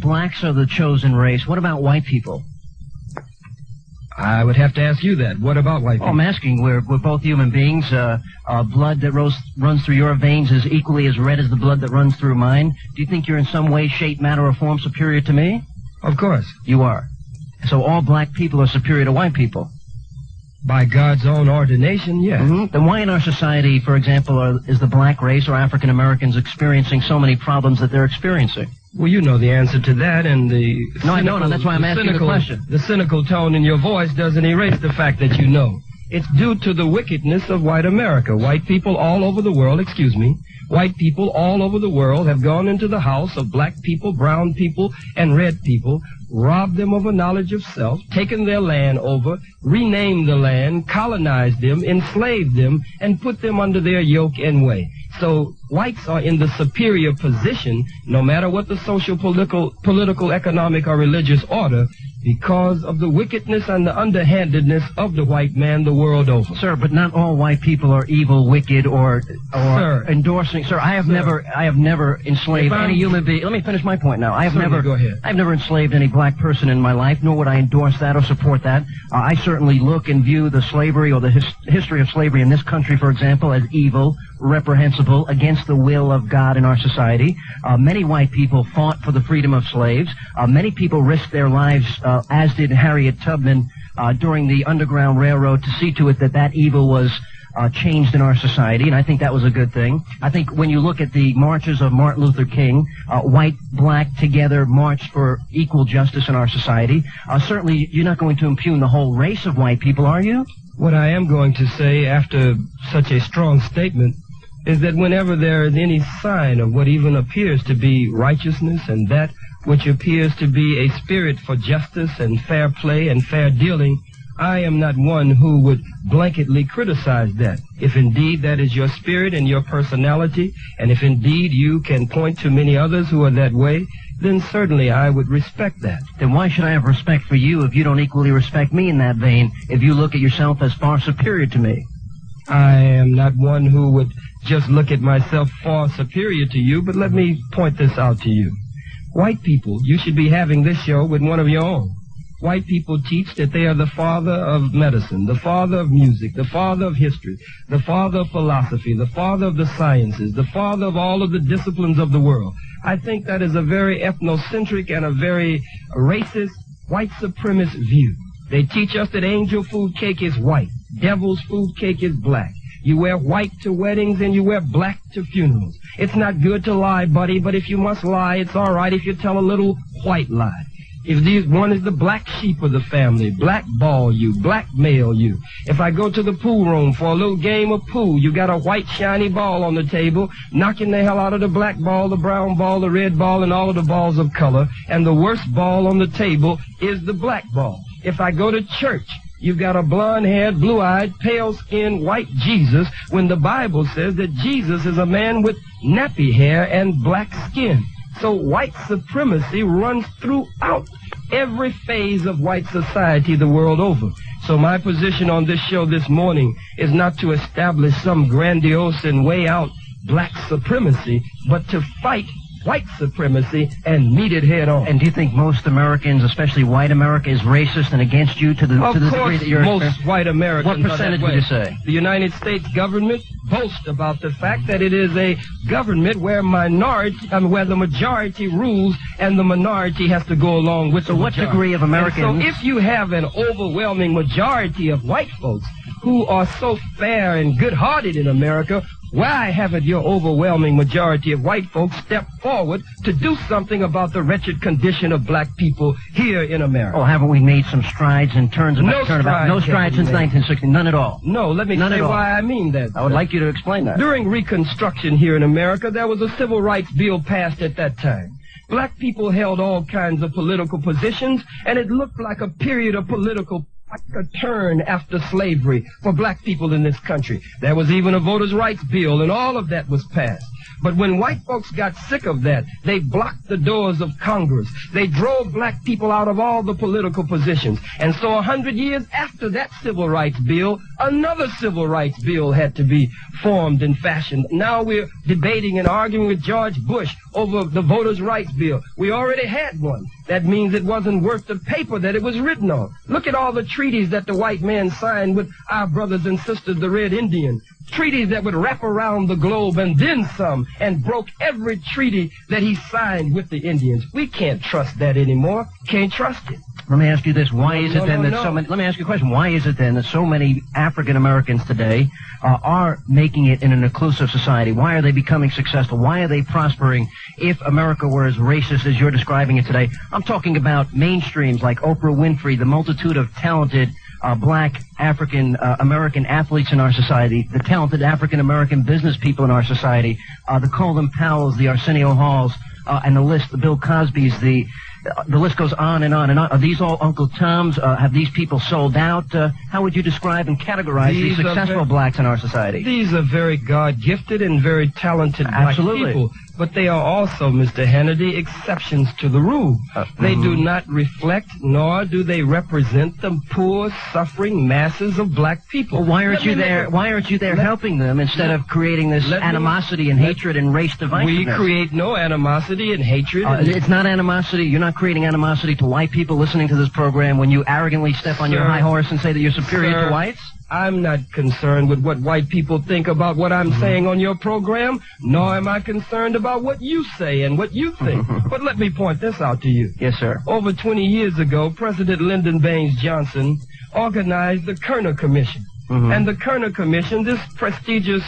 blacks are the chosen race, what about white people? I would have to ask you that. What about white people? I'm asking. We're both human beings. Blood that runs through your veins is equally as red as the blood that runs through mine. Do you think you're in some way, shape, matter, or form superior to me? Of course. You are. So all black people are superior to white people? By God's own ordination, yes. Mm-hmm. Then why in our society, for example, is the black race or African Americans experiencing so many problems that they're experiencing? Well, you know the answer to that, and the... No, I don't. That's why I'm asking the question. The cynical tone in your voice doesn't erase the fact that you know. It's due to the wickedness of white America. White people all over the world, white people all over the world have gone into the house of black people, brown people, and red people, robbed them of a knowledge of self, taken their land over, renamed the land, colonized them, enslaved them, and put them under their yoke and way. So whites are in the superior position, no matter what the social, political, economic, or religious order, because of the wickedness and the underhandedness of the white man the world over. Sir, but not all white people are evil, wicked, or endorsing. Sir, I have never enslaved any human being. Let me finish my point now. I've never enslaved any black person in my life, nor would I endorse that or support that. I certainly look and view the slavery or the history of slavery in this country, for example, as evil, reprehensible, against the will of God in our society. Many white people fought for the freedom of slaves. Many people risked their lives, as did Harriet Tubman, during the Underground Railroad, to see to it that that evil was changed in our society, and I think that was a good thing. I think when you look at the marches of Martin Luther King, white, black together marched for equal justice in our society. Certainly, you're not going to impugn the whole race of white people, are you? What I am going to say after such a strong statement is that whenever there is any sign of what even appears to be righteousness and that which appears to be a spirit for justice and fair play and fair dealing, I am not one who would blanketly criticize that. If indeed that is your spirit and your personality, and if indeed you can point to many others who are that way, then certainly I would respect that. Then why should I have respect for you if you don't equally respect me in that vein, if you look at yourself as far superior to me? I am not one who would just look at myself far superior to you, but let me point this out to you. White people, you should be having this show with one of your own. White people teach that they are the father of medicine, the father of music, the father of history, the father of philosophy, the father of the sciences, the father of all of the disciplines of the world. I think that is a very ethnocentric and a very racist, white supremacist view. They teach us that angel food cake is white, devil's food cake is black. You wear white to weddings and you wear black to funerals. It's not good to lie, buddy, but if you must lie, it's all right if you tell a little white lie. If one is the black sheep of the family, blackball you, blackmail you. If I go to the pool room for a little game of pool, you got a white shiny ball on the table, knocking the hell out of the black ball, the brown ball, the red ball, and all of the balls of color, and the worst ball on the table is the black ball. If I go to church, you've got a blonde-haired, blue-eyed, pale-skinned white Jesus, when the Bible says that Jesus is a man with nappy hair and black skin. So white supremacy runs throughout every phase of white society the world over. So my position on this show this morning is not to establish some grandiose and way out black supremacy, but to fight white supremacy and meet it head on. And do you think most Americans, especially white America, is racist and against you to the degree that you're... Of course, most white Americans What percentage would you say? The United States government boasts about the fact that it is a government where the majority rules and the minority has to go along with the majority. So what degree of Americans... And so if you have an overwhelming majority of white folks who are so fair and good-hearted in America, why haven't your overwhelming majority of white folks stepped forward to do something about the wretched condition of black people here in America? Oh, haven't we made some strides and turnabout? No strides since 1960, none at all. No, let me say why I mean that. I would like you to explain that. During Reconstruction here in America, there was a civil rights bill passed at that time. Black people held all kinds of political positions, and it looked like a period of political a turn after slavery for black people in this country. There was even a voters' rights bill, and all of that was passed. But when white folks got sick of that, they blocked the doors of Congress. They drove black people out of all the political positions. And so 100 years after that civil rights bill, another civil rights bill had to be formed and fashioned. Now we're debating and arguing with George Bush over the voters' rights bill. We already had one. That means it wasn't worth the paper that it was written on. Look at all the treaties that the white man signed with our brothers and sisters, the Red Indian. Treaties that would wrap around the globe and then some, and broke every treaty that he signed with the Indians. We can't trust that anymore. Can't trust it. Let me ask you this. Why is it then that so many... Let me ask you a question. Why is it then that so many African Americans today are making it in an inclusive society? Why are they becoming successful? Why are they prospering if America were as racist as you're describing it today? I'm talking about mainstreams like Oprah Winfrey, the multitude of talented black African American athletes in our society, the talented African American business people in our society, the Colin Powells, the Arsenio Halls, and the list, the Bill Cosbys, the list goes on and on and on. Are these all Uncle Toms? Have these people sold out? How would you describe and categorize these successful blacks in our society? These are very God-gifted and very talented black people. But they are also, Mr. Hannity, exceptions to the rule. They do not reflect, nor do they represent the poor, suffering masses of black people. Well, why aren't you there? Why aren't you there helping them instead of creating this animosity and hatred and race divisiveness? We create no animosity and hatred. It's not animosity. You're not creating animosity to white people listening to this program when you arrogantly step on your high horse and say that you're superior to whites? I'm not concerned with what white people think about what I'm saying on your program, nor am I concerned about what you say and what you think. But let me point this out to you. Yes, sir. Over 20 years ago, President Lyndon Baines Johnson organized the Kerner Commission. And the Kerner Commission, this prestigious,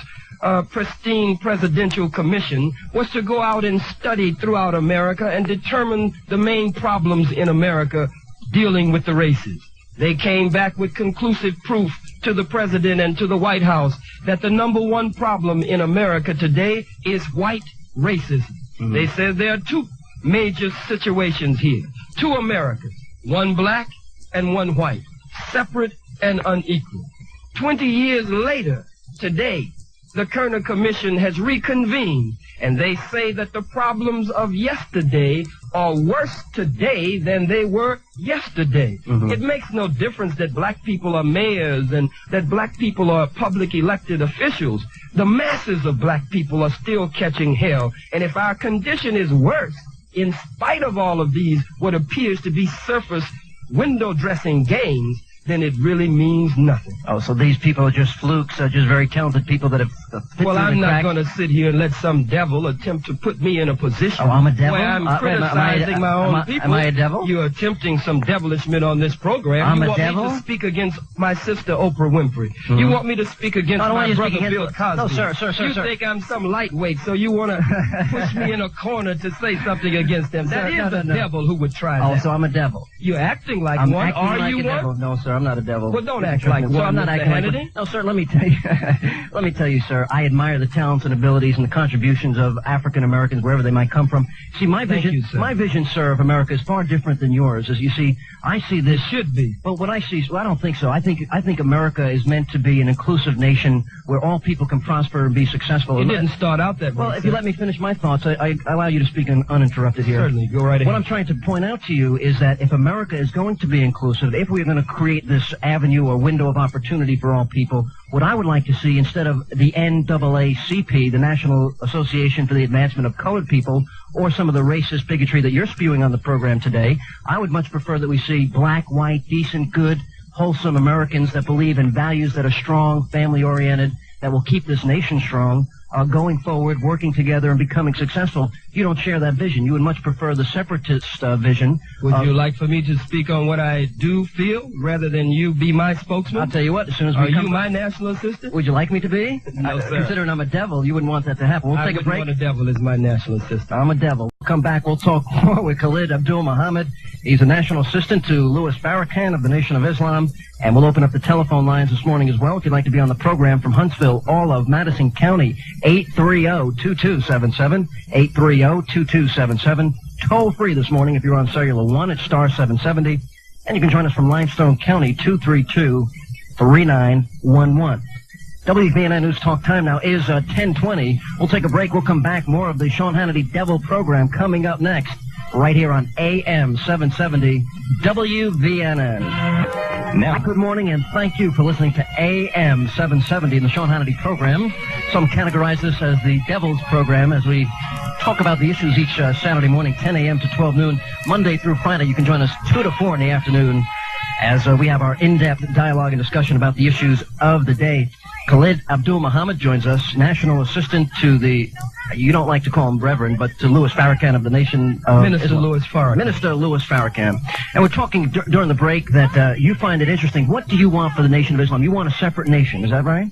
pristine presidential commission, was to go out and study throughout America and determine the main problems in America dealing with the races. They came back with conclusive proof to the president and to the White House that the number one problem in America today is white racism. They said there are two major situations here. Two Americas, one black and one white, separate and unequal. 20 years later, today, the Kerner Commission has reconvened, and they say that the problems of yesterday are worse today than they were yesterday. It makes no difference that black people are mayors and that black people are public elected officials. The masses of black people are still catching hell, and if our condition is worse, in spite of all of these, what appears to be surface window dressing gains, then it really means nothing. Oh, so these people are just flukes, just very talented people that have fit Well, through I'm the not cracks. going to sit here and let some devil attempt to put me in a position I'm a devil? where I'm criticizing my own people. Am I a devil? You're attempting some devilishment on this program. I'm you a want devil? me to speak against my sister Oprah Winfrey. You want me to speak against my brother Bill Cosby. No, sir. You think I'm some lightweight, so you want to push me in a corner to say something against them. That is a devil who would try that. Oh, so I'm a devil. You're acting like I'm one. acting Are like you a one? devil. No, sir, I'm not a devil. Well, don't act like So one, I'm not Mr. acting like Hannity. one. No, sir, let me tell you. Let me tell you, sir, I admire the talents and abilities and the contributions of African Americans, wherever they might come from. See, my vision, sir, of America is far different than yours. As you see, I see this. It should be. But what I see, I don't think so. I think America is meant to be an inclusive nation where all people can prosper and be successful. It didn't start out that way. Well, if you let me finish my thoughts, I allow you to speak uninterrupted here. Certainly, go right ahead. What I'm trying to point out to you is that if America is going to be inclusive, if we're going to create this avenue or window of opportunity for all people, what I would like to see, instead of the NAACP, the National Association for the Advancement of Colored People, or some of the racist bigotry that you're spewing on the program today, I would much prefer that we see black, white, decent, good, wholesome Americans that believe in values that are strong, family-oriented, that will keep this nation strong, going forward, working together, and becoming successful. You don't share that vision. You would much prefer the separatist vision. Would you like for me to speak on what I do feel, rather than you be my spokesman? I'll tell you what, as soon as we Are you my national assistant? Would you like me to be? No, sir. Considering I'm a devil, you wouldn't want that to happen. We'll take a break. I wouldn't want a devil as my national assistant. I'm a devil. We'll come back. We'll talk more with Khalid Muhammad. He's a national assistant to Louis Farrakhan of the Nation of Islam. And we'll open up the telephone lines this morning as well. If you'd like to be on the program from Huntsville, all of Madison County, 830-2277, 830-2277. Toll free this morning if you're on cellular 1 at star 770. And you can join us from Limestone County, 232-3911. WVNN News Talk time now is 10:20. We'll take a break. We'll come back. More of the Sean Hannity Devil program coming up next, right here on AM 770 WVNN. Now, good morning, and thank you for listening to AM 770 in the Sean Hannity program. Some categorize this as the Devil's program as we talk about the issues each Saturday morning, 10 a.m. to 12 noon, Monday through Friday. You can join us 2 to 4 in the afternoon as we have our in-depth dialogue and discussion about the issues of the day. Khalid Muhammad joins us, National Assistant to the, you don't like to call him Reverend, but to Louis Farrakhan of the Nation of Minister Islam. Louis Farrakhan. Minister Louis Farrakhan. And we're talking during the break that you find it interesting. What do you want for the Nation of Islam? You want a separate nation, is that right?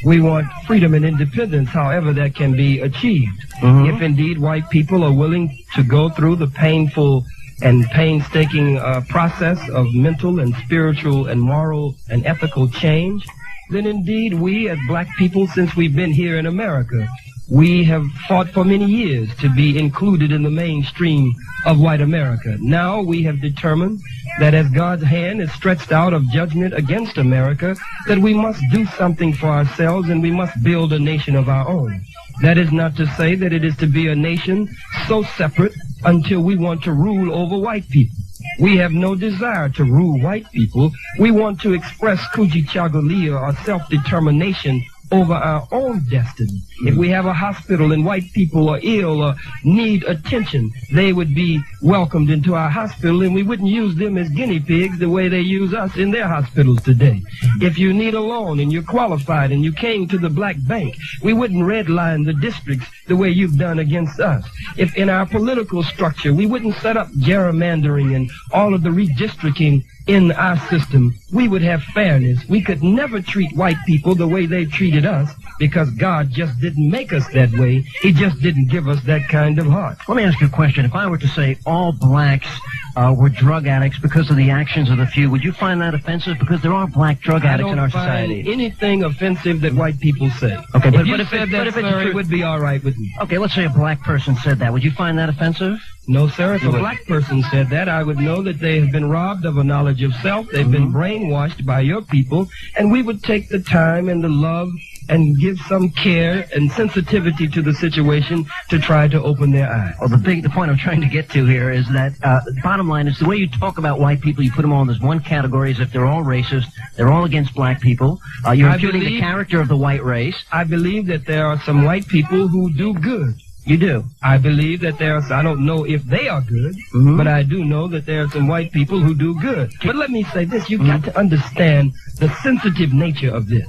We want freedom and independence, however that can be achieved. If indeed white people are willing to go through the painful and painstaking process of mental and spiritual and moral and ethical change, then indeed we as black people, since we've been here in America, we have fought for many years to be included in the mainstream of white America. Now we have determined that as God's hand is stretched out of judgment against America, that we must do something for ourselves and we must build a nation of our own. That is not to say that it is to be a nation so separate until we want to rule over white people. We have no desire to rule white people. We want to express kujichagulia, or self-determination, over our own destiny. If we have a hospital and white people are ill or need attention, they would be welcomed into our hospital, and we wouldn't use them as guinea pigs the way they use us in their hospitals today. If you need a loan and you're qualified and you came to the black bank, we wouldn't redline the districts the way you've done against us. If in our political structure, we wouldn't set up gerrymandering and all of the redistricting in our system, we would have fairness. We could never treat white people the way they treated us, because God just didn't make us that way. He just didn't give us that kind of heart. Let me ask you a question. If I were to say all blacks were drug addicts because of the actions of the few, would you find that offensive? Because there are black drug addicts in our society. I don't find anything offensive that white people say. Okay, but if it would be all right with me. Okay, let's say a black person said that. Would you find that offensive? No, sir. If a black person said that, I would know that they have been robbed of a knowledge of self. They've been brainwashed by your people, and we would take the time and the love and give some care and sensitivity to the situation to try to open their eyes. Well, the point I'm trying to get to here is that the bottom line is the way you talk about white people, you put them all in this one category as if they're all racist, they're all against black people. You're imputing the character of the white race. I believe that there are some white people who do good. You do? I believe that I don't know if they are good, but I do know that there are some white people who do good. But let me say this, you've got to understand the sensitive nature of this.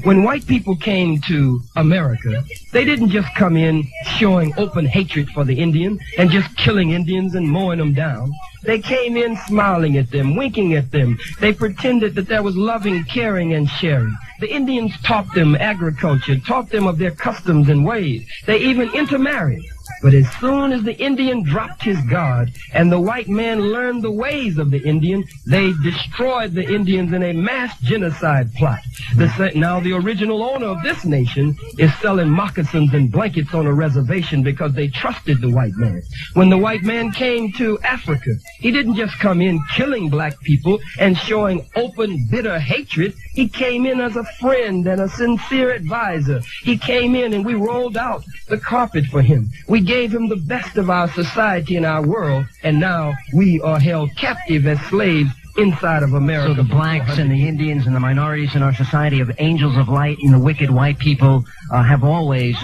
When white people came to America, they didn't just come in showing open hatred for the Indian and just killing Indians and mowing them down. They came in smiling at them, winking at them. They pretended that there was loving, caring, and sharing. The Indians taught them agriculture, taught them of their customs and ways. They even intermarried. But as soon as the Indian dropped his guard and the white man learned the ways of the Indian, they destroyed the Indians in a mass genocide plot. Now the original owner of this nation is selling moccasins and blankets on a reservation because they trusted the white man. When the white man came to Africa, he didn't just come in killing black people and showing open, bitter hatred. He came in as a friend and a sincere advisor. He came in and we rolled out the carpet for him. We gave him the best of our society and our world, and now we are held captive as slaves inside of America. So the blacks and the Indians and the minorities in our society of angels of light and the wicked white people have always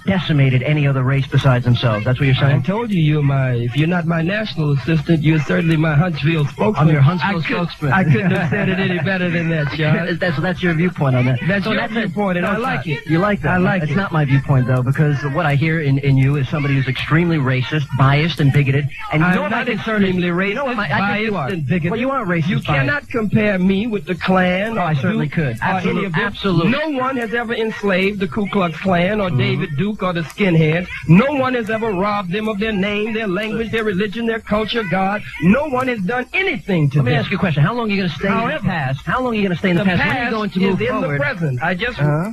decimated any other race besides themselves. That's what you're saying? I told you, if you're not my national assistant, you're certainly my Huntsville spokesman. I'm your Huntsville spokesman. I couldn't have said it any better than that, Sean. That's your viewpoint on that. That's your viewpoint, and I like it. You like that? I like it. It's not my viewpoint, though, because what I hear in you is somebody who's extremely racist, biased, and bigoted. And I'm not extremely racist, biased, and bigoted. Well, you are racist. You cannot compare me with the Klan. Oh, I certainly could. Absolutely. No one has ever enslaved the Ku Klux Klan or David Duke or the skinheads. No one has ever robbed them of their name, their language, their religion, their culture, God. No one has done anything to them. Let me ask you a question. How long are you going to stay in the past? How long are you going to stay in the past? When are you going to move forward? In the present.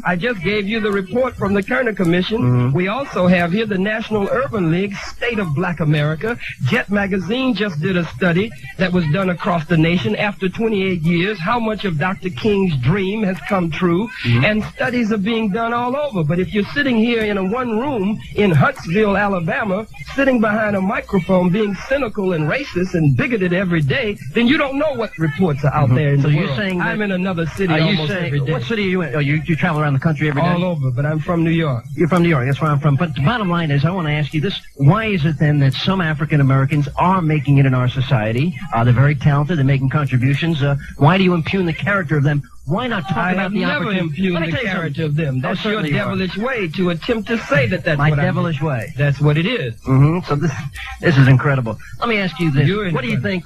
I just gave you the report from the Kerner Commission. We also have here the National Urban League, State of Black America. Jet Magazine just did a study that was done across the nation after 28 years. How much of Dr. King's dream has come true? And studies are being done all over. But if you're sitting here in a one room in Huntsville, Alabama, sitting behind a microphone being cynical and racist and bigoted every day, then you don't know what reports are out there in the world. You're saying I'm in another city almost every day. What city are you in? Oh, you travel around the country every day? All over, but I'm from New York. You're from New York. That's where I'm from. But the bottom line is, I want to ask you this. Why is it then that some African Americans are making it in our society? They're very talented. They're making contributions. Why do you impugn the character of them? Why not talk about the opportunity? I have never impugned the character of them. That's your devilish way to attempt to say that that's my devilish way. That's what it is. So this is incredible. Let me ask you this. What do you think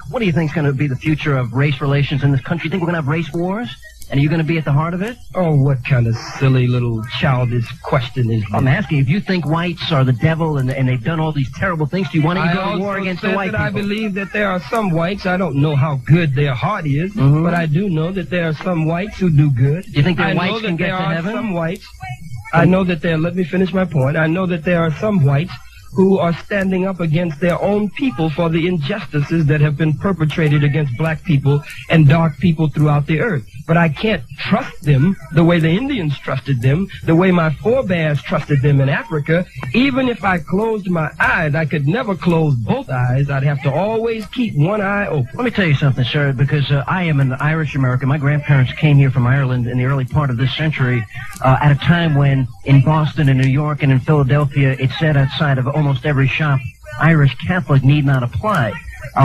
is going to be the future of race relations in this country? You think we're going to have race wars? And are you going to be at the heart of it? Oh, what kind of silly little childish question is that? I'm asking, if you think whites are the devil and they've done all these terrible things, do you want to go to war against the white people? I believe that there are some whites. I don't know how good their heart is, but I do know that there are some whites who do good. You think their whites can get to heaven? Some whites. I know that there. Let me finish my point. I know that there are some whites who are standing up against their own people for the injustices that have been perpetrated against black people and dark people throughout the earth. But I can't trust them the way the Indians trusted them, the way my forebears trusted them in Africa. Even if I closed my eyes, I could never close both eyes. I'd have to always keep one eye open. Let me tell you something, sir, because I am an Irish American. My grandparents came here from Ireland in the early part of this century at a time when in Boston and New York and in Philadelphia it said outside of almost every shop, Irish Catholic need not apply.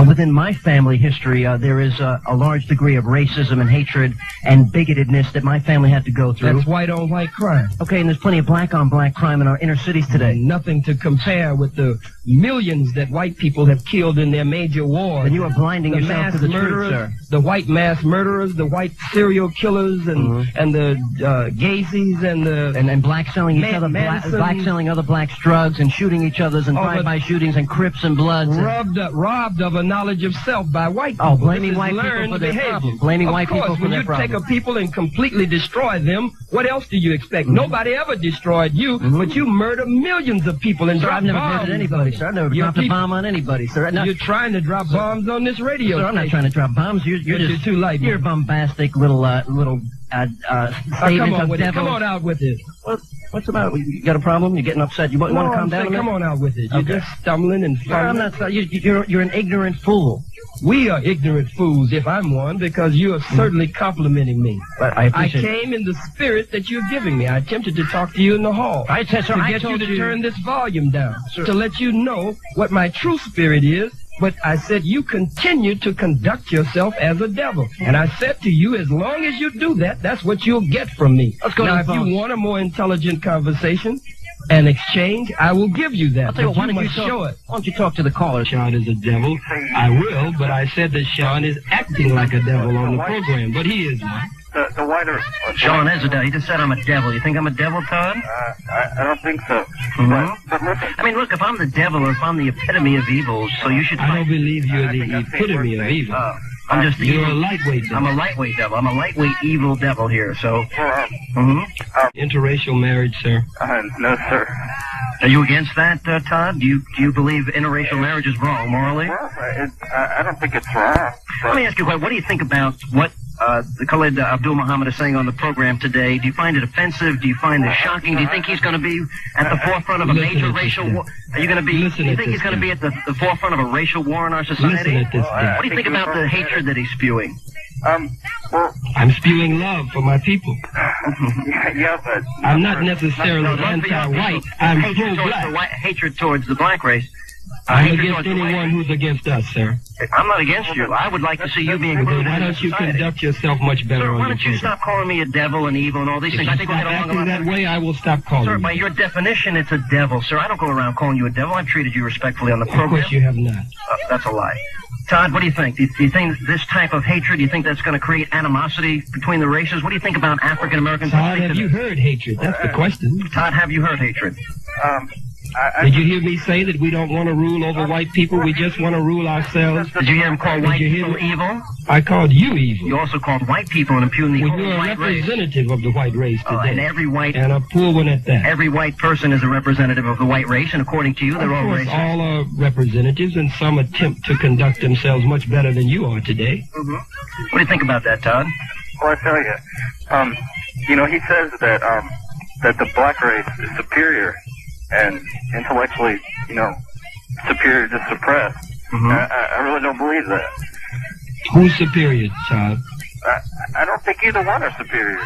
Within my family history, there is a large degree of racism and hatred and bigotedness that my family had to go through. That's white-on-white crime. Okay, and there's plenty of black-on-black crime in our inner cities today. Nothing to compare with the millions that white people have killed in their major wars. And you are blinding yourself to the truth, sir. The white mass murderers, the white serial killers, and the gays and blacks selling each other, blacks selling other blacks drugs and shooting each other's and drive-by shootings and Crips and Bloods. Robbed of a knowledge of self by white people. Oh, blaming white people for their problem. Blaming white people for their problem. When you take a people and completely destroy them, what else do you expect? Nobody ever destroyed you, but you murder millions of people and drop bombs. I've never hurted anybody, sir. I've never dropped a bomb on anybody, sir. You're trying to drop bombs on this radio sir, I'm not trying to drop bombs. You're just too light. You're bombastic little statements of devil. Come on out with it. What's about? You got a problem? You're getting upset. You want to calm down? Come on out with it. You're just stumbling and fumbling. I'm not. You're an ignorant fool. We are ignorant fools, if I'm one, because you are certainly complimenting me. But I came in the spirit that you're giving me. I attempted to talk to you in the hall. To get you to turn this volume down, to let you know what my true spirit is. But I said you continue to conduct yourself as a devil. And I said to you, as long as you do that, that's what you'll get from me. Let's go now, if you want a more intelligent conversation and exchange, I will give you that. I'll tell you what, why don't you talk to the caller? Sean is a devil. I will, but I said that Sean is acting like a devil on the program, but he is not. The whiter... Sean is a devil. He just said I'm a devil. You think I'm a devil, Todd? I don't think so. But listen. I mean, look, if I'm the devil or if I'm the epitome of evil, so you should... I don't believe you're the epitome of evil. I'm just You're a lightweight devil. I'm a lightweight devil. I'm a lightweight evil devil here, so... Interracial marriage, sir? No, sir. Are you against that, Todd? Do you believe interracial marriage is wrong, morally? Well, I don't think it's wrong. Let me ask you, what do you think about what Khalid Muhammad is saying on the program today? Do you find it offensive? Do you find it shocking? Do you think he's going to be at the forefront of a major racial war? Are you going to be? Do you think he's going to be at the forefront of a racial war in our society? What do you think about the hatred that he's spewing? Well, I'm spewing love for my people. Yeah, but I'm not necessarily anti-white. I'm pro-black. Hatred towards the black race. I'm against anyone who's against us, sir. I'm not against you. I would like to see you being included. Why don't you conduct yourself much better? Sir, why don't you stop calling me a devil and evil and all these things? I think we'll get along that way. I will stop calling you. Sir, by your definition, it's a devil, sir. I don't go around calling you a devil. I've treated you respectfully on the program. Of course you have not. That's a lie. Todd, what do you think? Do you think this type of hatred, do you think that's going to create animosity between the races? What do you think about African Americans? Todd, have you heard hatred? That's the question. Todd, have you heard hatred? Did you hear me say that we don't want to rule over white people? We just want to rule ourselves? Did you hear him call white people evil? I called you evil. You also called white people and impugned the whole white race. You're a representative of the white race today. And every white... And a poor one at that. Every white person is a representative of the white race, and according to you, they're all racist. All are representatives, and some attempt to conduct themselves much better than you are today. Mm-hmm. What do you think about that, Todd? Well, I tell you, you know, he says that that the black race is superior and intellectually, you know, superior to suppressed. Mm-hmm. I really don't believe that. Who's superior, Todd? I don't think either one are superior.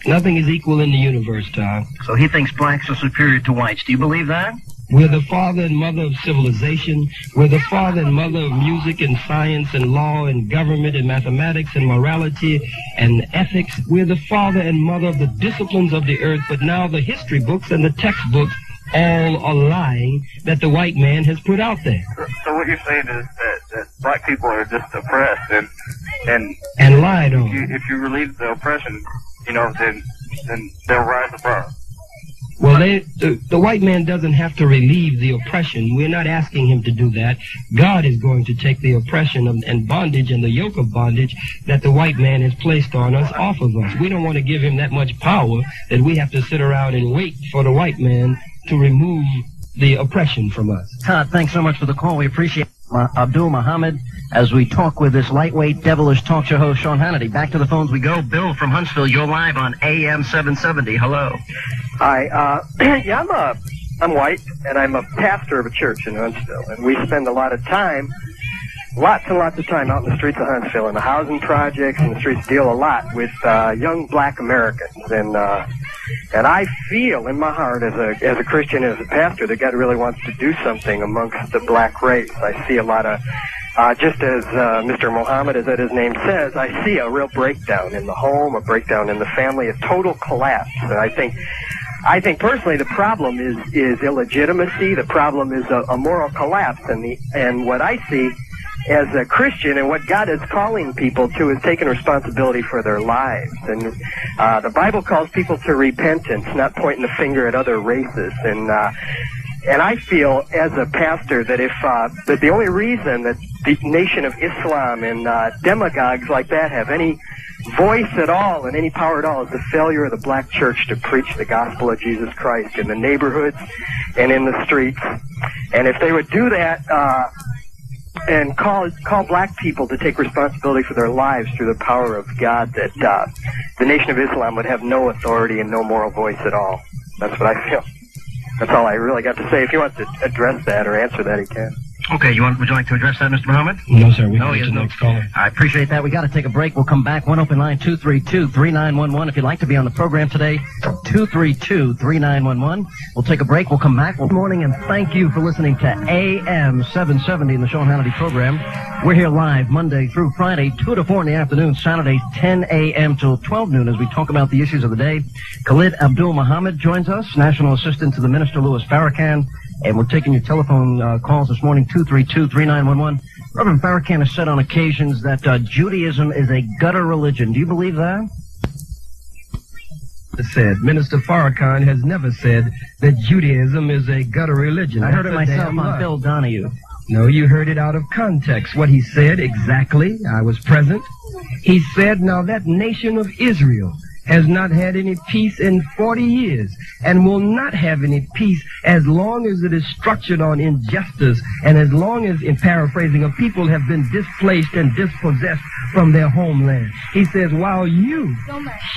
Nothing is equal in the universe, Todd. So he thinks blacks are superior to whites. Do you believe that? We're the father and mother of civilization. We're the father and mother of music and science and law and government and mathematics and morality and ethics. We're the father and mother of the disciplines of the earth, but now the history books and the textbooks all are lying that the white man has put out there. So what you're saying is that black people are just oppressed and lied on. If you relieve the oppression, you know, then they'll rise above. Well, the white man doesn't have to relieve the oppression. We're not asking him to do that. God is going to take the oppression and bondage and the yoke of bondage that the white man has placed on us off of us. We don't want to give him that much power that we have to sit around and wait for the white man to remove the oppression from us. Todd, thanks so much for the call. We appreciate Abdul Muhammad as we talk with this lightweight, devilish talk show host, Sean Hannity. Back to the phones we go. Bill from Huntsville, you're live on AM 770. Hello. Hi. Yeah, I'm white, and I'm a pastor of a church in Huntsville, and we spend a lot of time, lots and lots of time out in the streets of Huntsville, in the housing projects, and the streets deal a lot with young black Americans, and I feel in my heart as a Christian, as a pastor, that God really wants to do something amongst the black race. I see a lot of, just as Mr. Muhammad, as that his name says, I see a real breakdown in the home, a breakdown in the family, a total collapse. And I think personally the problem is illegitimacy. The problem is a moral collapse. And what I see as a Christian and what God is calling people to is taking responsibility for their lives. And the Bible calls people to repentance, not pointing the finger at other races. And I feel as a pastor that that the only reason that the Nation of Islam and demagogues like that have any voice at all and any power at all is the failure of the black church to preach the gospel of Jesus Christ in the neighborhoods and in the streets. And if they would do that, and call black people to take responsibility for their lives through the power of God, that the Nation of Islam would have no authority and no moral voice at all. That's what I feel. That's all I really got to say. If he wants to address that or answer that, he can. Okay, would you like to address that, Mr. Muhammad? No, sir. We can get to the next caller. I appreciate that. We got to take a break. We'll come back. One open line, 232-3911. If you'd like to be on the program today, 232-3911. We'll take a break. We'll come back. Good morning, and thank you for listening to AM 770 in the Sean Hannity program. We're here live Monday through Friday, 2 to 4 in the afternoon, Saturday, 10 a.m. till 12 noon as we talk about the issues of the day. Khalid Abdul Muhammad joins us, National Assistant to the Minister Louis Farrakhan. And we're taking your telephone calls this morning, 232-3911. Reverend Farrakhan has said on occasions that Judaism is a gutter religion. Do you believe that? Minister Farrakhan has never said that Judaism is a gutter religion. I heard it myself on Bill Donahue. No, you heard it out of context. What he said exactly, I was present. He said, now that nation of Israel has not had any peace in 40 years and will not have any peace as long as it is structured on injustice and as long as, in paraphrasing, a people have been displaced and dispossessed from their homeland. He says, while you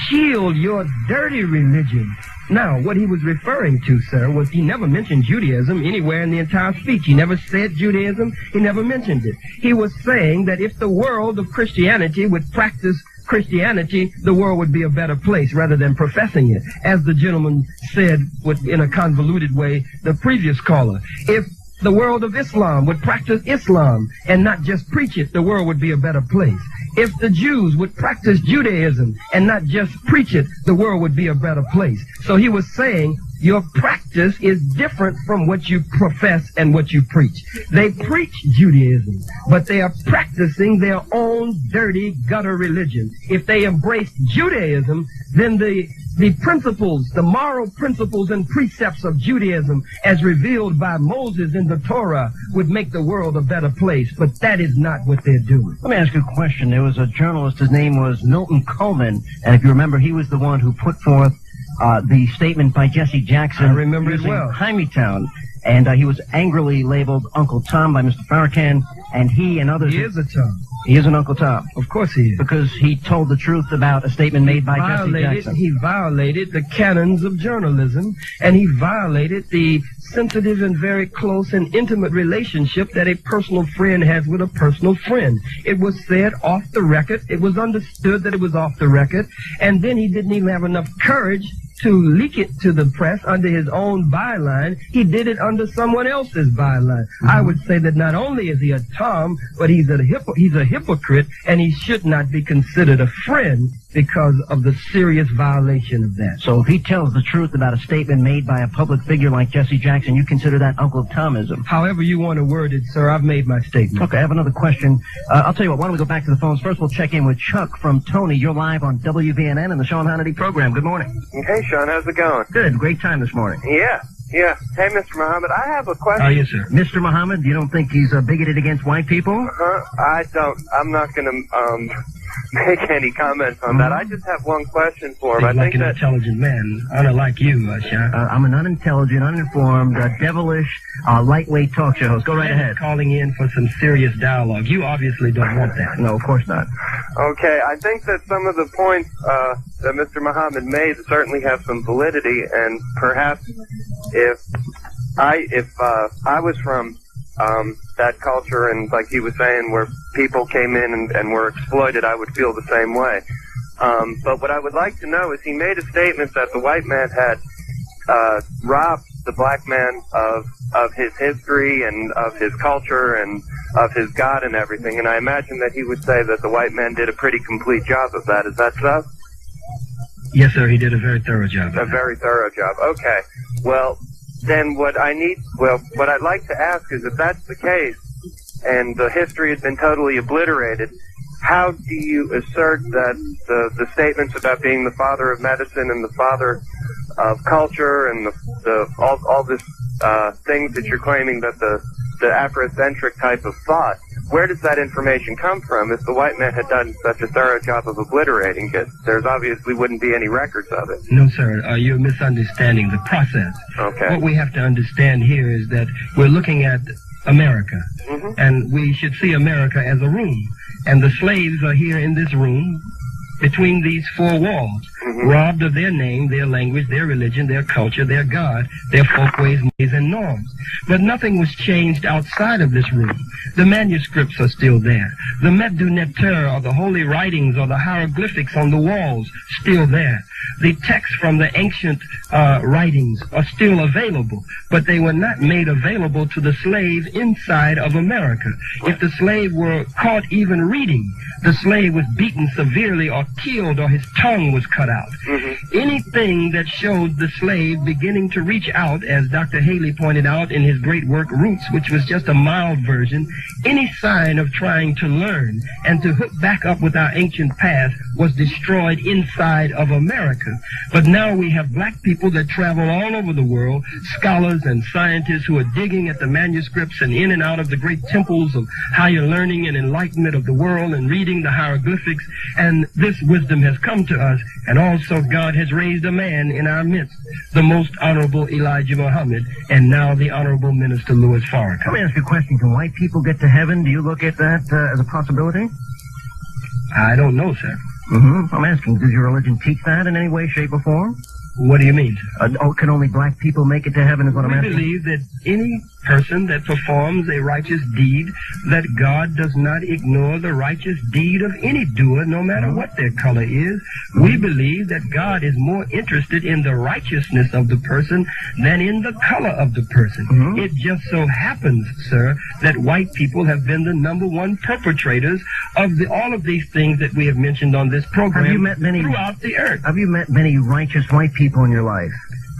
shield your dirty religion. Now, what he was referring to, sir, was he never mentioned Judaism anywhere in the entire speech. He never said Judaism. He never mentioned it. He was saying that if the world of Christianity would practice Christianity, the world would be a better place rather than professing it. As the gentleman said in a convoluted way, the previous caller, if the world of Islam would practice Islam and not just preach it, the world would be a better place. If the Jews would practice Judaism and not just preach it, the world would be a better place. So he was saying your practice is different from what you profess and what you preach. They preach Judaism, but they are practicing their own dirty gutter religion. If they embraced Judaism, then the principles, the moral principles and precepts of Judaism as revealed by Moses in the Torah would make the world a better place. But that is not what they're doing. Let me ask you a question. There was a journalist, his name was Milton Coleman, and if you remember, he was the one who put forth the statement by Jesse Jackson. I remember it well. Hymietown. And he was angrily labeled Uncle Tom by Mr. Farrakhan, and he and others... He is a Tom. He is an Uncle Tom. Of course he is. Because he told the truth about a statement made by Jesse Jackson. He violated the canons of journalism, and he violated the sensitive and very close and intimate relationship that a personal friend has with a personal friend. It was said off the record. It was understood that it was off the record, and then he didn't even have enough courage to leak it to the press under his own byline. He did it under someone else's byline. I would say that not only is he a Tom, but he's a hypocrite, and he should not be considered a friend because of the serious violation of that. So if he tells the truth about a statement made by a public figure like Jesse Jackson, you consider that Uncle Tomism? However you want to word it, sir, I've made my statement. Okay, I have another question. I'll tell you what, why don't we go back to the phones? First, we'll check in with Chuck from Tony. You're live on WVNN and the Sean Hannity program. Good morning. Hey, Sean, how's it going? Good, great time this morning. Yeah. Hey, Mr. Muhammad, I have a question. Oh, yes, sir. Mr. Muhammad, you don't think he's bigoted against white people? I don't. I'm not going to make any comments on that. I just have one question for him. I think an intelligent man, unlike you, Sean. I'm an unintelligent, uninformed, devilish, lightweight talk show host. Go right ahead. Calling in for some serious dialogue. You obviously don't want that. No, of course not. Okay, I think that some of the points that Mr. Muhammad made certainly have some validity, and perhaps if I was from that culture, and like he was saying, where people came in and were exploited, I would feel the same way. But what I would like to know is he made a statement that the white man had robbed the black man of his history and of his culture and of his God and everything, and I imagine that he would say that the white man did a pretty complete job of that. Is that so? Yes, sir, he did a very thorough job. A very thorough job. Okay. Well, then what I'd like to ask is, if that's the case, and the history has been totally obliterated, how do you assert that the statements about being the father of medicine and the father of culture and all this things that you're claiming that the Afrocentric type of thought, where does that information come from if the white man had done such a thorough job of obliterating it? There's obviously wouldn't be any records of it. No, sir. You're misunderstanding the process. Okay. What we have to understand here is that we're looking at America, and we should see America as a room. And the slaves are here in this room between these four walls, robbed of their name, their language, their religion, their culture, their God, their folkways, ways, and norms. But nothing was changed outside of this room. The manuscripts are still there. The Meddu Neter, or the holy writings, or the hieroglyphics on the walls, still there. The texts from the ancient writings are still available, but they were not made available to the slave inside of America. If the slave were caught even reading, the slave was beaten severely or killed, or his tongue was cut out. Anything that showed the slave beginning to reach out, as Dr. Haley pointed out in his great work, Roots, which was just a mild version, any sign of trying to learn and to hook back up with our ancient past was destroyed inside of America. But now we have black people that travel all over the world, scholars and scientists who are digging at the manuscripts and in and out of the great temples of higher learning and enlightenment of the world and reading the hieroglyphics, and this wisdom has come to us, and also God has raised a man in our midst, the most honorable Elijah Muhammad, and now the honorable Minister Louis Farrakhan. Let me ask you a question. Can white people get to heaven? Do you look at that as a possibility? I don't know, sir. I'm asking, does your religion teach that in any way, shape, or form? What do you mean, sir? Can only black people make it to heaven is what I'm asking? We believe that any person that performs a righteous deed, that God does not ignore the righteous deed of any doer, no matter what their color is. We believe that God is more interested in the righteousness of the person than in the color of the person. It just so happens, sir, that white people have been the #1 perpetrators of all of these things that we have mentioned on this program. Have you met many throughout the earth? Have you met many righteous white people in your life?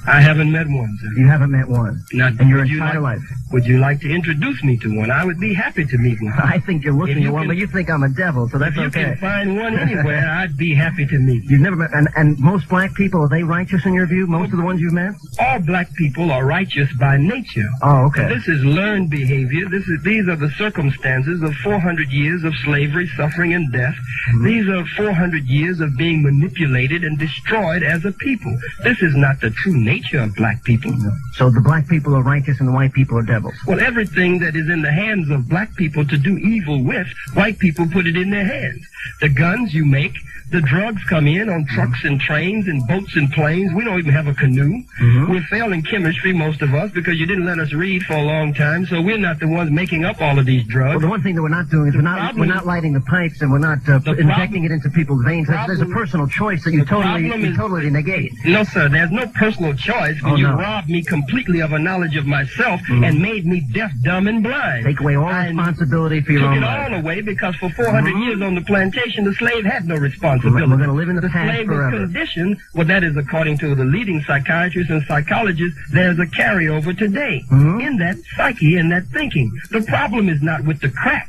I haven't met one, sir. You haven't met one? Not in your entire life? Would you like to introduce me to one? I would be happy to meet one. I think you're looking at one, but you think I'm a devil, so that's okay. If you can find one anywhere, I'd be happy to meet you. You've never met, and most black people, are they righteous in your view? Most of the ones you've met? All black people are righteous by nature. Oh, okay. So this is learned behavior. These are the circumstances of 400 years of slavery, suffering, and death. Mm-hmm. These are 400 years of being manipulated and destroyed as a people. This is not the true nature of black people. No. So the black people are righteous and the white people are devils. Well, everything that is in the hands of black people to do evil with, white people put it in their hands. The guns you make, the drugs come in on trucks and trains and boats and planes. We don't even have a canoe. Mm-hmm. We're failing chemistry, most of us, because you didn't let us read for a long time, so we're not the ones making up all of these drugs. Well, the one thing that we're not doing is we're not lighting the pipes and we're not injecting it into people's veins. There's a personal choice that you totally negate. No, sir, there's no personal choice when you robbed me completely of a knowledge of myself and made me deaf, dumb, and blind. Take away all responsibility for your own life. Took it all away because for 400 years on the plantation, the slave had no responsibility. We're going to live in the past slave forever. Was conditioned, well, that is according to the leading psychiatrists and psychologists, there's a carryover today in that psyche and that thinking. The problem is not with the crack,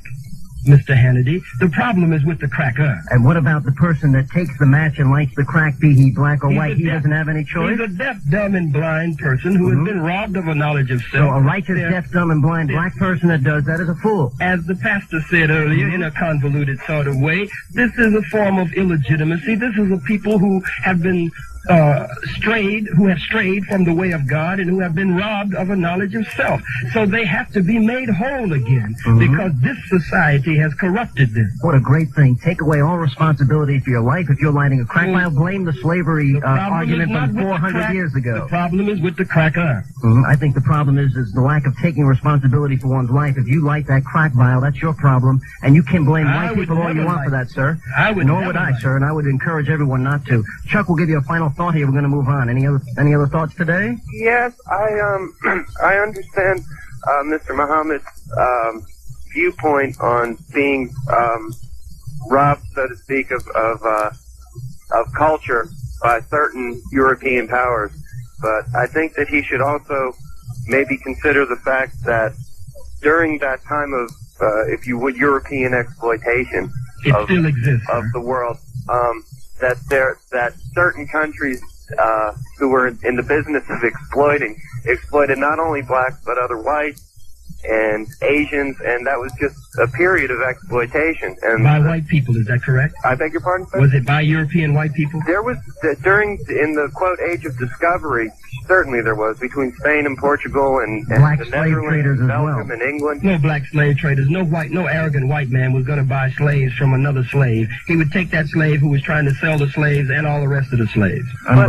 Mr. Hannity. The problem is with the cracker. And what about the person that takes the match and lights the crack, be he black or white? He doesn't have any choice? He's a deaf, dumb, and blind person who has been robbed of a knowledge of self. So a righteous, deaf, dumb, and blind black person that does that is a fool. As the pastor said earlier, in a convoluted sort of way, this is a form of illegitimacy. This is a people who have been strayed from the way of God and who have been robbed of a knowledge of self. So they have to be made whole again because this society has corrupted them. What a great thing. Take away all responsibility for your life. If you're lighting a crack pile, blame the slavery argument from 400 years ago. The problem is with the cracker. I think the problem is the lack of taking responsibility for one's life. If you light that crack vial, that's your problem, and you can blame white people all you want for that, sir. Nor would I, sir, and I would encourage everyone not to. Chuck will give you a final thought here. We're going to move on. Any other thoughts today? Yes, I understand Mr. Muhammad's viewpoint on being robbed, so to speak, of culture by certain European powers. But I think that he should also maybe consider the fact that during that time of, if you would, European exploitation still exists, of the world, that certain countries who were in the business of exploited not only blacks but other whites and Asians, and that was just a period of exploitation. And by white people, is that correct? I beg your pardon, sir? Was it by European white people? There was, in the, quote, age of discovery, certainly there was, between Spain and Portugal and black the slave traders and as Belgium well. and England. No black slave traders. No arrogant white man was going to buy slaves from another slave. He would take that slave who was trying to sell the slaves and all the rest of the slaves. But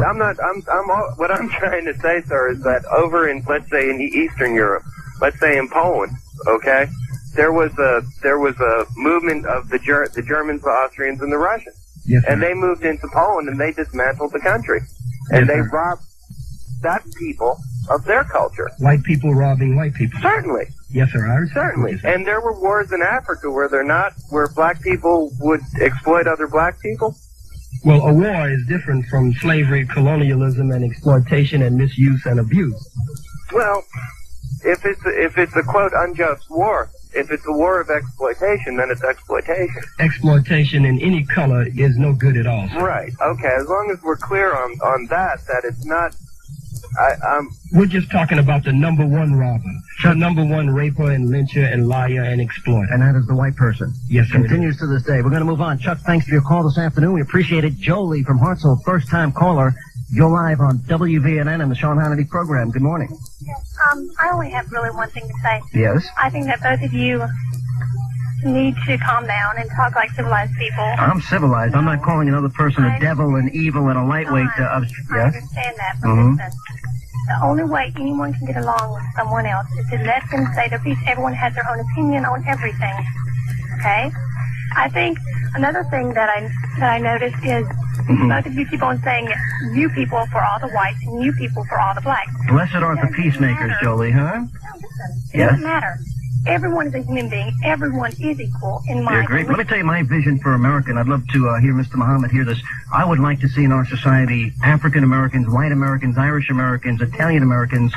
what I'm trying to say, sir, is that over in, let's say, in Eastern Europe, let's say in Poland, okay, there was a movement of the Germans, the Austrians, and the Russians. Yes, sir. And they moved into Poland and they dismantled the country. And they robbed that people of their culture. White people robbing white people. Certainly. Yes, sir. I certainly. And there were wars in Africa where black people would exploit other black people. Well, a war is different from slavery, colonialism, and exploitation and misuse and abuse. Well, if it's a quote unjust war, if it's a war of exploitation, then it's exploitation. Exploitation in any color is no good at all, sir. Right. Okay. As long as we're clear on that it's not. We're just talking about the number one robber, the number one raper and lyncher and liar and exploiter. And that is the white person. Yes, sir. Continues to this day. We're going to move on. Chuck, thanks for your call this afternoon. We appreciate it. Jolie from Hartselle, first-time caller. You're live on WVNN and the Sean Hannity program. Good morning. Yes, I only have really one thing to say. Yes? I think that both of you need to calm down and talk like civilized people. I'm civilized. I'm not calling another person a devil and evil and a lightweight. I understand that, but listen, the only way anyone can get along with someone else is to let them say their piece. Everyone has their own opinion on everything. Okay? I think another thing that I noticed is both of you keep on saying you people for all the whites and you people for all the blacks. Blessed aren't the peacemakers, Jolie, huh? No, listen. It doesn't matter. Everyone is a human being. Everyone is equal in my great. Let me tell you my vision for America, and I'd love to hear Mr. Muhammad hear this. I would like to see in our society African Americans, white Americans, Irish Americans, Italian Americans,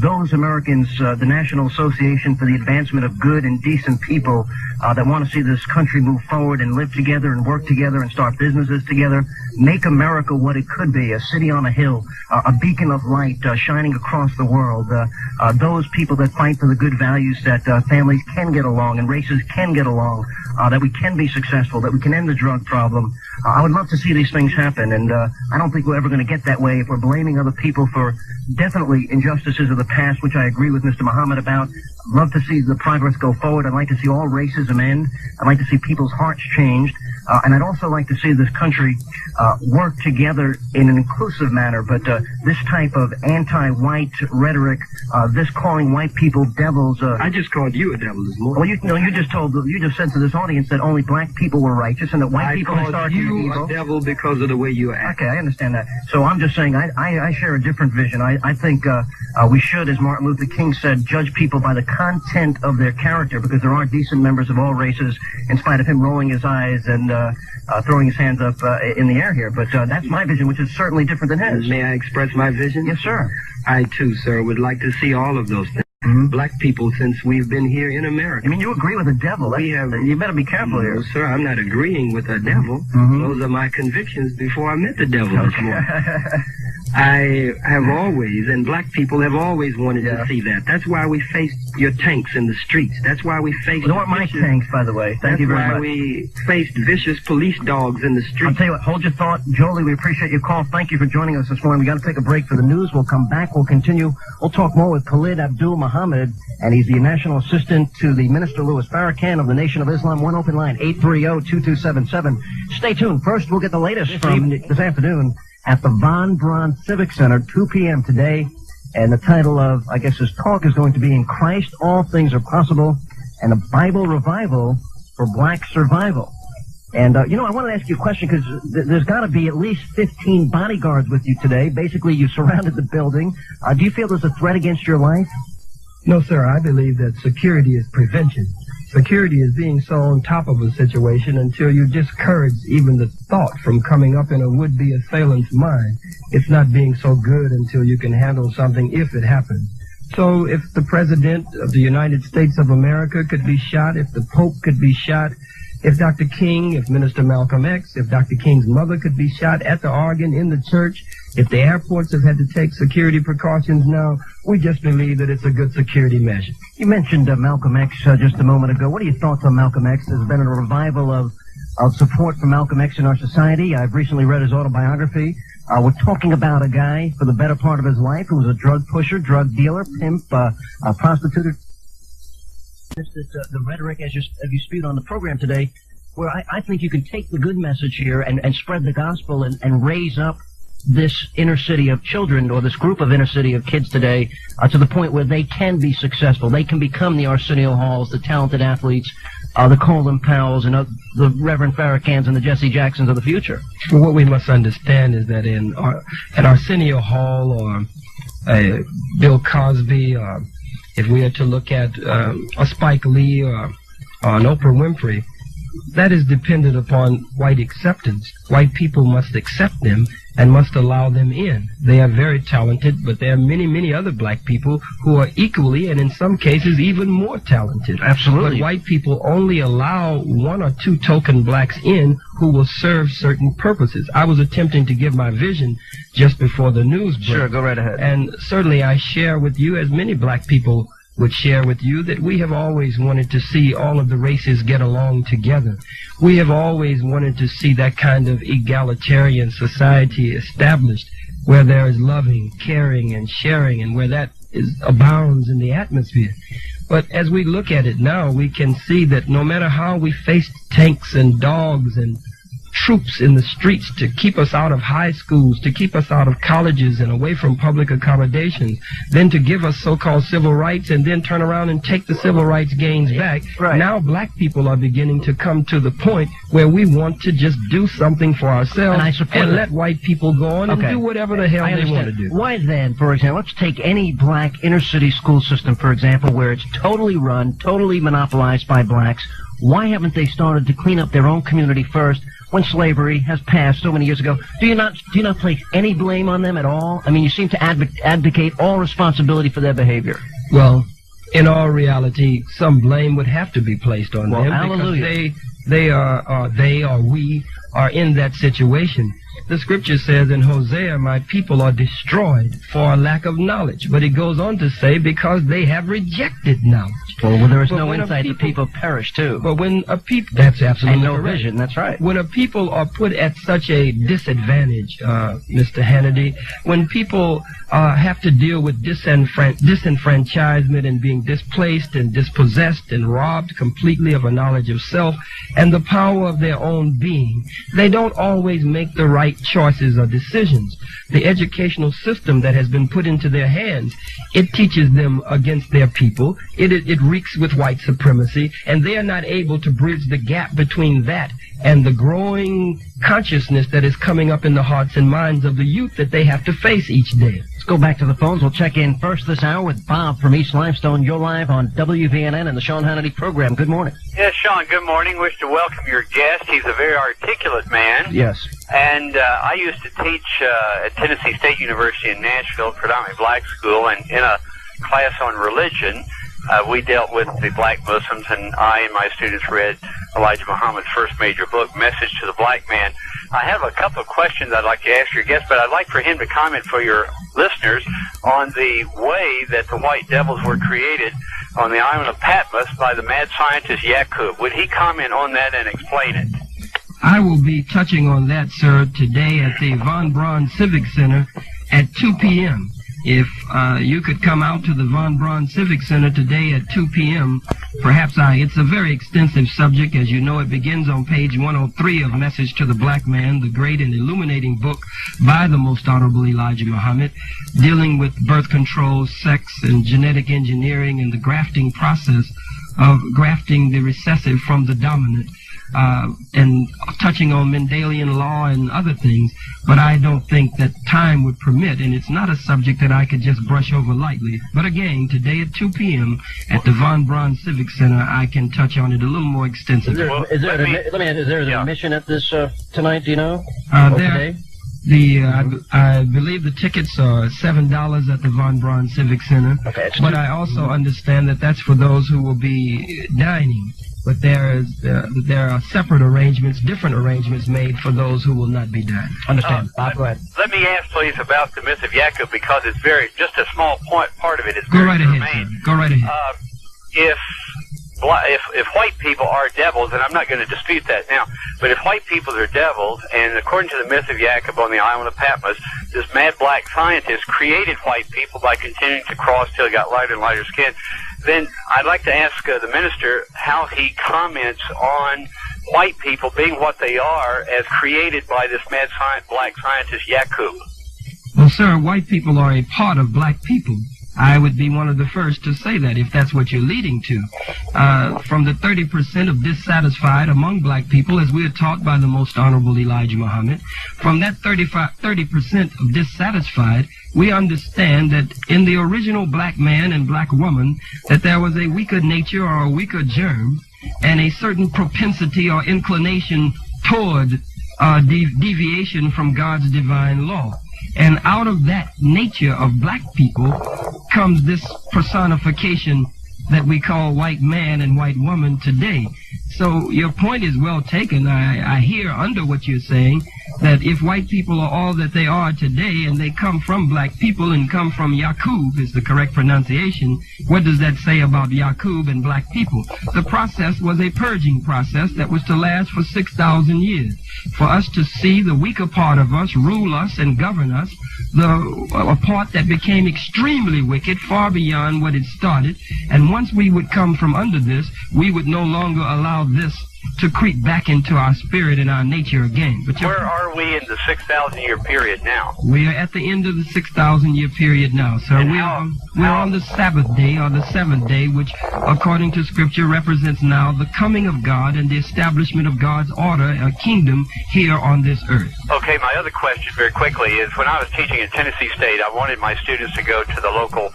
those Americans, the National Association for the Advancement of Good and Decent People that want to see this country move forward and live together and work together and start businesses together. Make America what it could be, a city on a hill, a beacon of light shining across the world. Those people that fight for the good values that families can get along and races can get along, that we can be successful, that we can end the drug problem. I would love to see these things happen, and I don't think we're ever going to get that way if we're blaming other people for definitely injustices of the past, which I agree with Mr. Muhammad about. I'd love to see the progress go forward. I'd like to see all racism end. I'd like to see people's hearts changed. And I'd also like to see this country work together in an inclusive manner. But this type of anti-white rhetoric, this calling white people devils. I just called you a devil this morning. Well, you just said to this audience that only black people were righteous and that white people called you a devil because of the way you act. Okay, I understand that. So I'm just saying I share a different vision. I think we should, as Martin Luther King said, judge people by the content of their character, because there are decent members of all races, in spite of him rolling his eyes and throwing his hands up in the air here. But that's my vision, which is certainly different than his. May I express my vision? Yes, sir. I, too, sir, would like to see all of those things. Black people, since we've been here in America. I mean, you agree with the devil. You better be careful here. No, sir, I'm not agreeing with the devil. Those are my convictions before I met the devil this morning. I have always, and black people have always wanted to see that. That's why we faced your tanks in the streets. That's why we faced... They weren't my tanks, by the way. Thank you very much. That's why we faced vicious police dogs in the streets. I'll tell you what, hold your thought. Jolie, we appreciate your call. Thank you for joining us this morning. We got to take a break for the news. We'll come back. We'll continue. We'll talk more with Khalid Muhammad, and he's the National Assistant to the Minister Louis Farrakhan of the Nation of Islam. One open line, 830-2277. Stay tuned. First, we'll get the latest from this afternoon at the Von Braun Civic Center, 2 p.m. today. And the title of, I guess, his talk is going to be In Christ All Things Are Possible, and a Bible Revival for Black Survival. And, I want to ask you a question, because there's got to be at least 15 bodyguards with you today. Basically, you surrounded the building. Do you feel there's a threat against your life? No, sir. I believe that security is prevention. Security is being so on top of a situation until you discourage even the thought from coming up in a would-be assailant's mind. It's not being so good until you can handle something if it happens. So if the President of the United States of America could be shot, if the Pope could be shot, if Dr. King, if Minister Malcolm X, if Dr. King's mother could be shot at the organ in the church, if the airports have had to take security precautions now, we just believe that it's a good security measure. You mentioned Malcolm X just a moment ago. What are your thoughts on Malcolm X? There's been a revival of support for Malcolm X in our society. I've recently read his autobiography. We're talking about a guy for the better part of his life who was a drug pusher, drug dealer, pimp, prostitute. The rhetoric as you spewed on the program today, where I think you can take the good message here and spread the gospel and raise up this inner city of children, or this group of inner city of kids today, to the point where they can be successful. They can become the Arsenio Halls, the talented athletes, the Colin Powells, and the Reverend Farrakhans and the Jesse Jacksons of the future. Well, what we must understand is that at Arsenio Hall or Bill Cosby, or if we are to look at a Spike Lee or an Oprah Winfrey, that is dependent upon white acceptance. White people must accept them and must allow them in. They are very talented, but there are many, many other black people who are equally, and in some cases, even more talented. Absolutely. But white people only allow one or two token blacks in who will serve certain purposes. I was attempting to give my vision just before the news break. Sure, go right ahead. And certainly I share with you, as many black people would share with you, that we have always wanted to see all of the races get along together. We have always wanted to see that kind of egalitarian society established, where there is loving, caring, and sharing, and where that abounds in the atmosphere. But as we look at it now, we can see that no matter how we face tanks and dogs and troops in the streets to keep us out of high schools, to keep us out of colleges and away from public accommodations, then to give us so-called civil rights and then turn around and take the civil rights gains back. Right. Now black people are beginning to come to the point where we want to just do something for ourselves and let white people go on and do whatever the hell they want to do. Why then, for example, let's take any black inner-city school system, for example, where it's totally run, totally monopolized by blacks. Why haven't they started to clean up their own community first when slavery has passed so many years ago? Do you not place any blame on them at all? I mean, you seem to advocate all responsibility for their behavior. Well, in all reality, some blame would have to be placed on them hallelujah. because we are in that situation. The scripture says in Hosea, my people are destroyed for a lack of knowledge. But it goes on to say, because they have rejected knowledge. Well, there is no insight. The people perish, too. But when a people... That's absolutely correct. And no correct. vision, that's right. When a people are put at such a disadvantage, Mr. Hannity, when people have to deal with disenfranchisement and being displaced and dispossessed and robbed completely of a knowledge of self and the power of their own being, they don't always make the right choices or decisions. The educational system that has been put into their hands, it teaches them against their people. It reeks with white supremacy, and they are not able to bridge the gap between that and the growing consciousness that is coming up in the hearts and minds of the youth that they have to face each day. Let's go back to the phones. We'll check in first this hour with Bob from East Limestone. You're live on WVNN and the Sean Hannity program. Good morning. Yes, Sean, good morning. Wish to welcome your guest. He's a very articulate man. Yes. And I used to teach at Tennessee State University in Nashville, predominantly black school, and in a class on religion, we dealt with the black Muslims, and I and my students read Elijah Muhammad's first major book, Message to the Black Man. I have a couple of questions I'd like to ask your guest, but I'd like for him to comment for your listeners on the way that the white devils were created on the island of Patmos by the mad scientist Yakub. Would he comment on that and explain it? I will be touching on that, sir, today at the Von Braun Civic Center at 2 p.m. If you could come out to the Von Braun Civic Center today at 2 p.m., perhaps it's a very extensive subject. As you know, it begins on page 103 of Message to the Black Man, the great and illuminating book by the Most Honorable Elijah Muhammad, dealing with birth control, sex, and genetic engineering and the grafting process of grafting the recessive from the dominant. And touching on Mendelian law and other things, but I don't think that time would permit, and it's not a subject that I could just brush over lightly. But again, today at 2 p.m. at the Von Braun Civic Center, I can touch on it a little more extensively. Is there an admission at this tonight, do you know? Today? I believe the tickets are $7 at the Von Braun Civic Center, but I also understand that that's for those who will be dining. But there are separate arrangements, different arrangements made for those who will not be dining. Understand. Bob, go ahead. Let me ask, please, about the myth of Yakub, because it's just a small part of it is Go very right germane. ahead, sir. Go right ahead. If white people are devils, and I'm not going to dispute that now, but if white people are devils, and according to the myth of Yakub on the island of Patmos, this mad black scientist created white people by continuing to cross till he got lighter and lighter skin, then I'd like to ask the minister how he comments on white people being what they are as created by this mad black scientist Yakub. Well, sir, white people are a part of black people. I would be one of the first to say that, if that's what you're leading to. From the 30% of dissatisfied among black people, as we are taught by the Most Honorable Elijah Muhammad, from that 30% of dissatisfied, we understand that in the original black man and black woman, that there was a weaker nature or a weaker germ, and a certain propensity or inclination toward deviation from God's divine law. And out of that nature of black people comes this personification that we call white man and white woman today. So your point is well taken. I hear under what you're saying that if white people are all that they are today and they come from black people and come from Yakub is the correct pronunciation, what does that say about Yakub and black people? The process was a purging process that was to last for 6,000 years. For us to see the weaker part of us rule us and govern us, a part that became extremely wicked, far beyond what it started, and once we would come from under this, we would no longer allow this to creep back into our spirit and our nature again. But where are we in the 6,000-year period now? We are at the end of the 6,000-year period now, sir. We're on the Sabbath day, or the seventh day, which, according to Scripture, represents now the coming of God and the establishment of God's order, a kingdom here on this earth. Okay, my other question very quickly is, when I was teaching at Tennessee State, I wanted my students to go to the local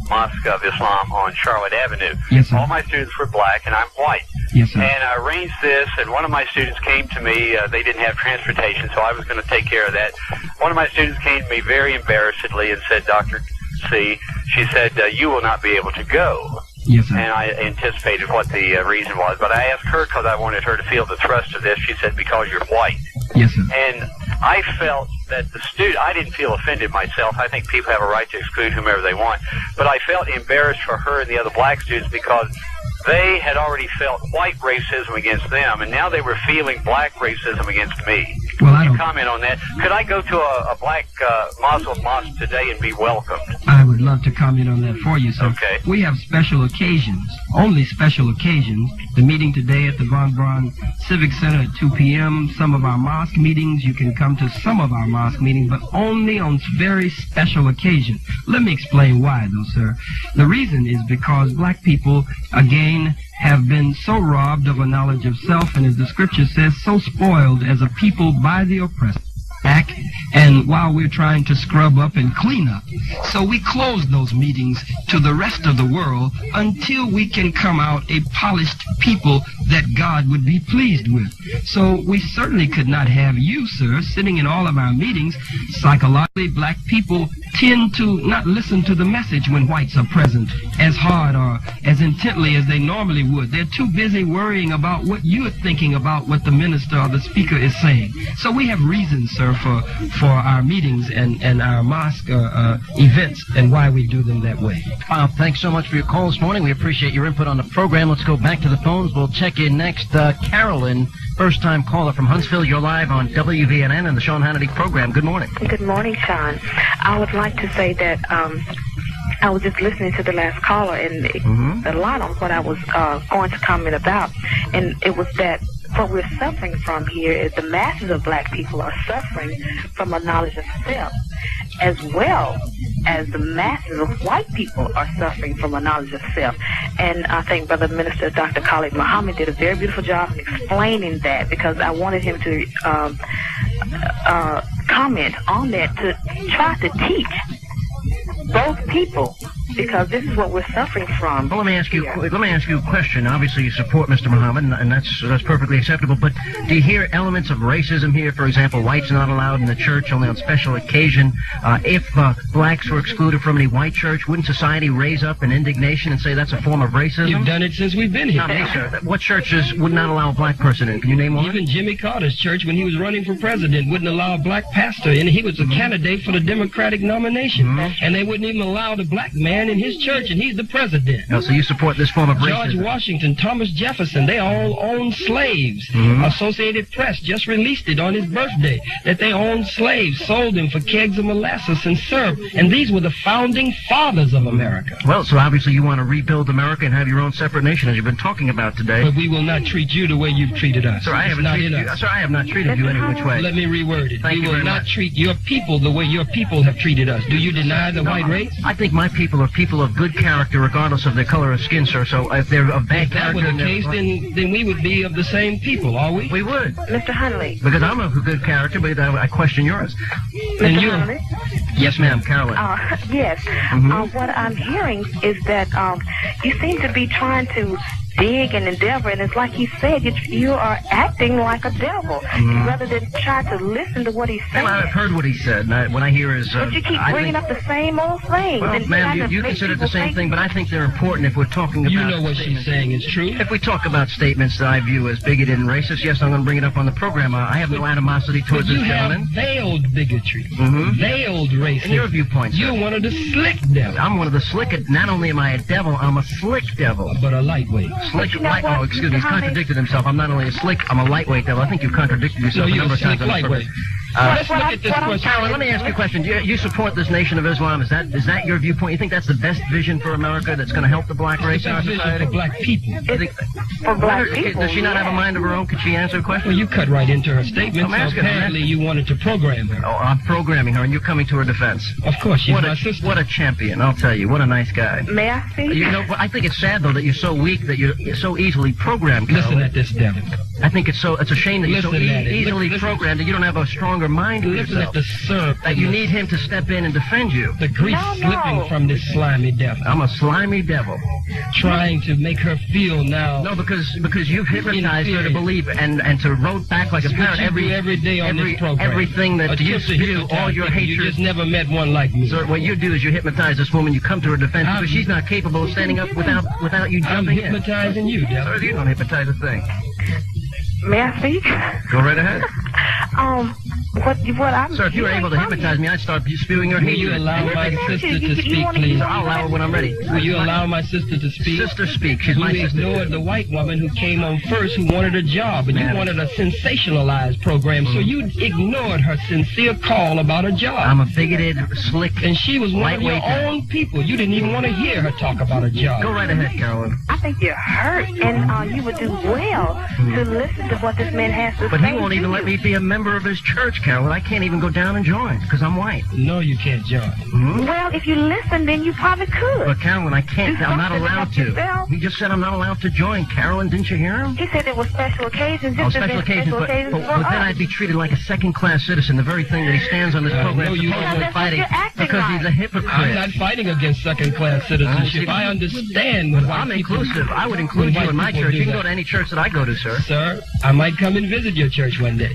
Mosque of Islam on Charlotte Avenue. Yes, sir. All my students were black, and I'm white. Yes, sir. And I arranged this, and one of my students came to me. They didn't have transportation, so I was going to take care of that. One of my students came to me very embarrassedly and said, Dr. C, she said, you will not be able to go. Yes, sir. And I anticipated what the reason was, but I asked her because I wanted her to feel the thrust of this. She said, because you're white. Yes, sir. And I felt that the student, I didn't feel offended myself. I think people have a right to exclude whomever they want. But I felt embarrassed for her and the other black students because they had already felt white racism against them, and now they were feeling black racism against me. Well, I Can don't... you comment on that? Could I go to a black Muslim mosque today and be welcomed? I would love to comment on that for you, sir. Okay. We have special occasions, only special occasions. The meeting today at the Von Braun Civic Center at 2 p.m., some of our mosque meetings, you can come to some of our mosque meetings, but only on very special occasions. Let me explain why, though, sir. The reason is because black people, again, have been so robbed of a knowledge of self, and as the scripture says, so spoiled as a people by the oppressor. And while we're trying to scrub up and clean up, so we close those meetings to the rest of the world until we can come out a polished people that God would be pleased with. So we certainly could not have you, sir, sitting in all of our meetings. Psychologically, black people tend to not listen to the message when whites are present as hard or as intently as they normally would. They're too busy worrying about what you're thinking about what the minister or the speaker is saying. So we have reasons, sir, for our meetings and our mosque events and why we do them that way. Thanks so much for your call this morning. We appreciate your input on the program. Let's go back to the phones. We'll check in next. Carolyn, first-time caller from Huntsville. You're live on WVNN and the Sean Hannity program. Good morning. Good morning, Sean. I would like to say that I was just listening to the last caller, and a lot on what I was going to comment about, and it was that what we're suffering from here is the masses of black people are suffering from a knowledge of self, as well as the masses of white people are suffering from a knowledge of self. And I think Brother Minister Dr. Khalid Muhammad did a very beautiful job in explaining that, because I wanted him to comment on that, to try to teach both people, because this is what we're suffering from. Well, let me ask you a question. Obviously, you support Mr. Muhammad, and that's perfectly acceptable. But do you hear elements of racism here? For example, whites not allowed in the church only on special occasion. If blacks were excluded from any white church, wouldn't society raise up in indignation and say that's a form of racism? You've done it since we've been here. Not me, sir. What churches would not allow a black person in? Can you name one? Even Jimmy Carter's church, when he was running for president, wouldn't allow a black pastor in. He was a candidate for the Democratic nomination, and they wouldn't even allow the black man in his church, and he's the president. Oh, so you support this form of racism? George Washington, Thomas Jefferson, they all owned slaves. Associated Press just released it on his birthday, that they owned slaves, sold them for kegs of molasses and syrup, and these were the founding fathers of America. Well, so obviously you want to rebuild America and have your own separate nation, as you've been talking about today. But we will not treat you the way you've treated us. Sir, I have not treated you any which way. Let me reword it. We will not treat your people the way your people have treated us. Do you deny the white race? I think my people are people of good character, regardless of their color of skin, sir. So if they're of bad character... If that were the case, then we would be of the same people, are we? We would. Mr. Hunley. Because I'm of good character, but I question yours. Mr. Hunley? Yes, ma'am, Carolyn. Yes. What I'm hearing is that you seem to be trying to dig and endeavor, and it's like he said, you are acting like a devil rather than try to listen to what he's saying. Well, I've heard what he said, and what I hear is... but you keep bringing up the same old thing. Well, ma'am, you consider it the same thing, but I think they're important if we're talking about... You know what she's saying is true. If we talk about statements that I view as bigoted and racist, yes, I'm going to bring it up on the program. I have no animosity towards this gentleman. You have veiled bigotry, veiled racism. In your viewpoint, sir. You're one of the slick devils. I'm one of the slick... Not only am I a devil, I'm a slick devil. But a lightweight. Slick, excuse me, he's contradicted himself. I'm not only a slick, I'm a lightweight devil. I think you've contradicted yourself a number of times on the program. Let's look at this question. Carolyn, let me ask you a question. Do you support this Nation of Islam? Is that your viewpoint? You think that's the best vision for America that's going to help the black race in our society? For black people. For black people. Does she not have a mind of her own? Could she answer a question? Well, you cut right into her statement. I'm asking, apparently you wanted to program her. Oh, I'm programming her, and you're coming to her defense. Of course, she's my sister. What a champion, I'll tell you. What a nice guy. May I speak? You know, I think it's sad, though, that you're so weak, that you're so easily programmed, Carolyn. Listen at this devil. I think it's a shame that you're so easily listen, programmed that you don't have a stronger mind for listen yourself. At the syrup. That you need him to step in and defend you. The grease slipping from this slimy devil. I'm a slimy devil. Trying to make her feel now. No, because you've hypnotized her to believe and to rote back like a parrot every day on this program. Everything that you spew, all your hatred. You just never met one like me. Sir, what you do is you hypnotize this woman, you come to her defense, because she's not capable of standing up without you jumping in. I'm hypnotizing you, devil. Sir, you don't hypnotize a thing. May I speak? Go right ahead. What I'm... Sir, if you were able to hypnotize me, I'd start spewing your hatred. Will you allow my sister to speak, please? I'll allow her when I'm ready. Will you allow my sister to speak? Sister speak. She's my sister. You ignored the white woman who came on first, who wanted a job, and you wanted a sensationalized program, so you ignored her sincere call about a job. I'm a bigoted, slick, and she was one of your own people. You didn't even want to hear her talk about a job. Go right ahead, Carolyn. I think you're hurt, and you would do well to listen to what this man has to say. But he won't even let me be a member of his church, Carolyn. I can't even go down and join because I'm white. No, you can't join. Mm-hmm. Well, if you listen, then you probably could. But Carolyn, I can't. I'm not allowed to. Yourself. He just said I'm not allowed to join. Carolyn, didn't you hear him? He said there were special occasions. Special occasions, but then I'd be treated like a second-class citizen. The very thing that he stands on this program supposedly fighting because he's a hypocrite. I'm not fighting against second-class citizenship. I understand what I'm inclusive. I would include you in my church. You can go to any church that I go to, sir. Sir, I might come and visit your church one day.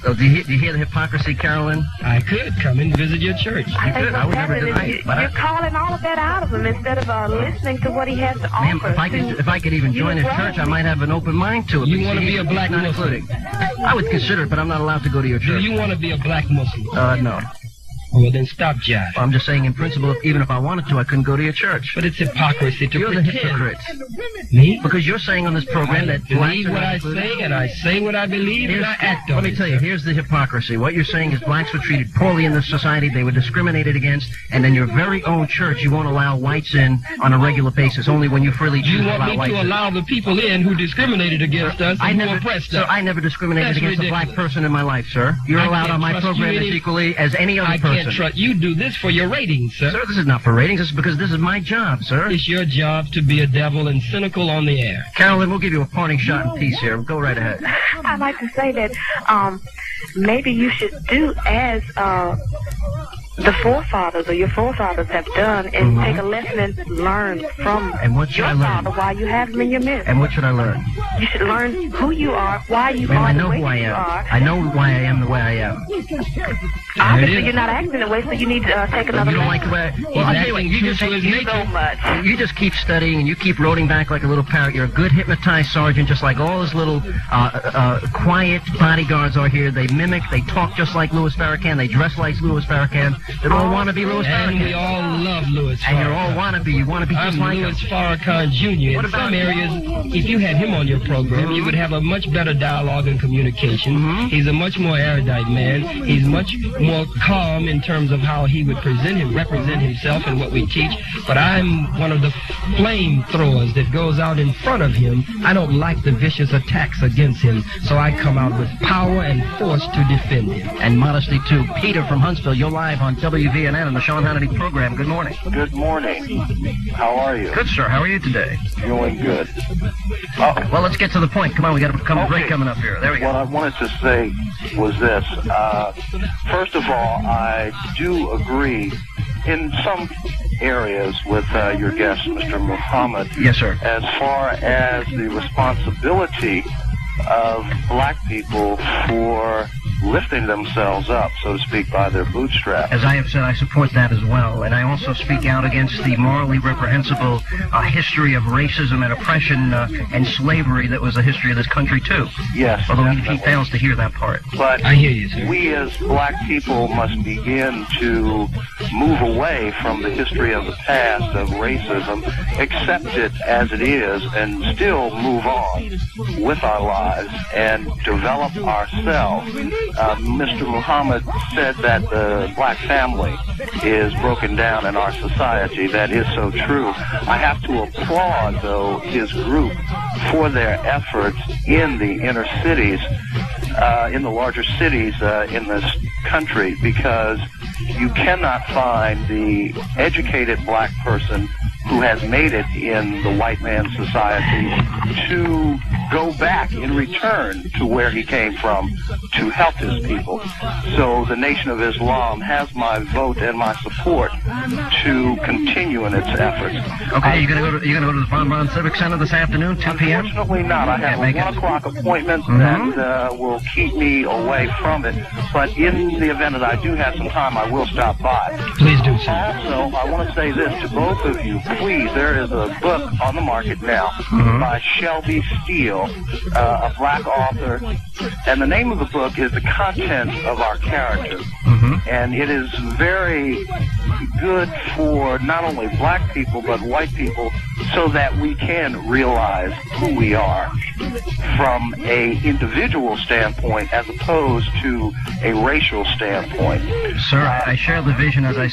So do you hear the hypocrisy, Carolyn? I could come and visit your church. You could. I would never deny it. You're calling all of that out of him instead of listening to what he has to Ma'am, offer. if I could even join his church, I might have an open mind to it. You want to be a black Muslim? I would consider it, but I'm not allowed to go to your church. Do you want to be a black Muslim? No. Well, then stop jiving. I'm just saying, in principle, even if I wanted to, I couldn't go to your church. But it's hypocrisy to You're pretend. the hypocrite. Me? Because you're saying on this program that believe what I say, and I say what I believe, and I act on it. Let me tell you, here's the hypocrisy. What you're saying is blacks were treated poorly in this society, they were discriminated against, and in your very own church, you won't allow whites in on a regular basis, only when you freely choose to allow whites in. You want me to allow the people in who discriminated against us and who oppressed us? Sir, I never discriminated against a black person in my life, sir. You're allowed on my program as equally as any other person. I can't trust you. Do this for your ratings, sir. Sir, this is not for ratings. This is because this is my job, sir. It's your job to be a devil and cynical on the air. Carolyn, we'll give you a parting shot in peace here. Go right ahead. I'd like to say that maybe you should do as the forefathers or your forefathers have done and take a lesson and learn from your father while you have him in your midst. And what should I learn? You should learn who you are, why you Ma'am, are I know the way who I you am. are. I know why I am the way I am. Obviously, you're not acting the way, so you need to take another You don't like the way... Well, I'll tell you what, you just keep studying and you keep roting back like a little parrot. You're a good hypnotized sergeant, just like all his little quiet bodyguards are here. They mimic, they talk just like Louis Farrakhan, they dress like Louis Farrakhan. They all want to be Louis Farrakhan. And we all love Louis Farrakhan. And you're all wannabe. You want to be just like Louis Farrakhan Jr. In some areas, if you had him on your program, you would have a much better dialogue and communication. He's a much more erudite man. He's much more calm in terms of how he would represent himself and what we teach. But I'm one of the flamethrowers that goes out in front of him. I don't like the vicious attacks against him, so I come out with power and force to defend him. And modesty, too. Peter from Huntsville, you're live on WVNN on the Sean Hannity program. Good morning. Good morning. How are you? Good, sir. How are you today? Doing good. Well, let's get to the point. Come on, we got a break coming up here. There we go. What I wanted to say was this. First of all, I do agree in some areas with your guest, Mr. Muhammad. Yes, sir. As far as the responsibility of black people for lifting themselves up, so to speak, by their bootstraps. As I have said, I support that as well, and I also speak out against the morally reprehensible history of racism and oppression and slavery that was the history of this country, too. Yes. Although he fails to hear that part. But I hear you, sir. We as black people must begin to move away from the history of the past of racism, accept it as it is, and still move on with our lives and develop ourselves Mr. Muhammad said that the black family is broken down in our society. That is so true. I have to applaud, though, his group for their efforts in the inner cities, in the larger cities in this country, because you cannot find the educated black person who has made it in the white man's society to go back in return to where he came from to help his people. So the Nation of Islam has my vote and my support to continue in its efforts. Okay, you're gonna go to the Von Braun Civic Center this afternoon, 2 p.m.? Unfortunately not. I have a 1 o'clock appointment that will keep me away from it. But in the event that I do have some time, I will stop by. Please do, sir. Also, I want to say this to both of you. Please, there is a book on the market now by Shelby Steele, a black author, and the name of the book is The Content of Our Character. And it is very good for not only black people but white people, so that we can realize who we are from a individual standpoint as opposed to a racial standpoint. Sir, I share the vision, as I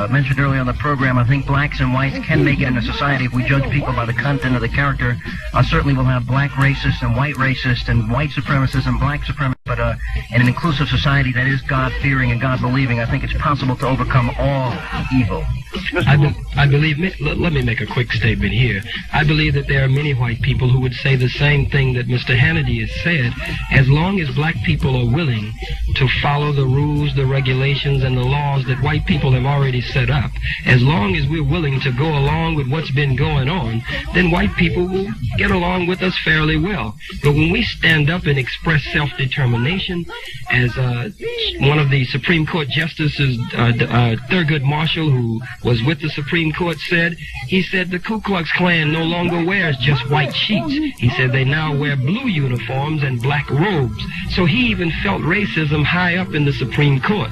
mentioned earlier on the program. I think blacks and whites can make it in a society if we judge people by the content of the character. Certainly we'll have black racists and white racists and white supremacists and black supremacists, but in an inclusive society that is God-fearing and God-believing, I think it's possible to overcome all evil. I believe, let me make a quick statement here. I believe that there are many white people who would say the same thing that Mr. Hannity has said. As long as black people are willing to follow the rules, the regulations, and the laws that white people have already set up, as long as we're willing to go along with what's been going on, then white people will get along with us fairly well. But when we stand up and express self-determination, as one of the Supreme Court justices, Thurgood Marshall, who was with the Supreme Court, said, he said the Ku Klux Klan no longer wears just white sheets. He said they now wear blue uniforms and black robes. So he even felt racism high up in the Supreme Court.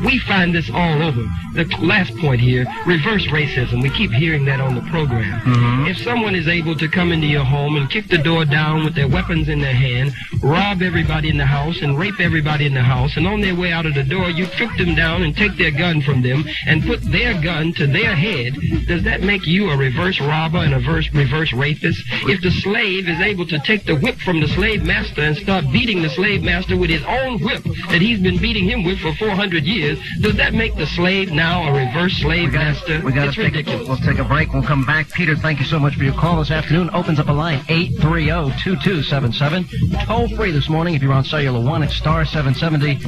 We find this all over. The last point here, reverse racism. We keep hearing that on the program. If someone is able to come into your home and kick the door down with their weapons in their hand, rob everybody in the house and rape everybody in the house, and on their way out of the door you trick them down and take their gun from them and put their gun to their head, does that make you a reverse robber and a reverse rapist? If the slave is able to take the whip from the slave master and start beating the slave master with his own whip that he's been beating him with for 400 years, does that make the slave now a reverse slave master? It's ridiculous. We'll take a break. We'll come back. Peter, thank you so much for your call this afternoon. Opens up a line, 830-2277. Toll free this morning if you're on cellular 1 at star 770.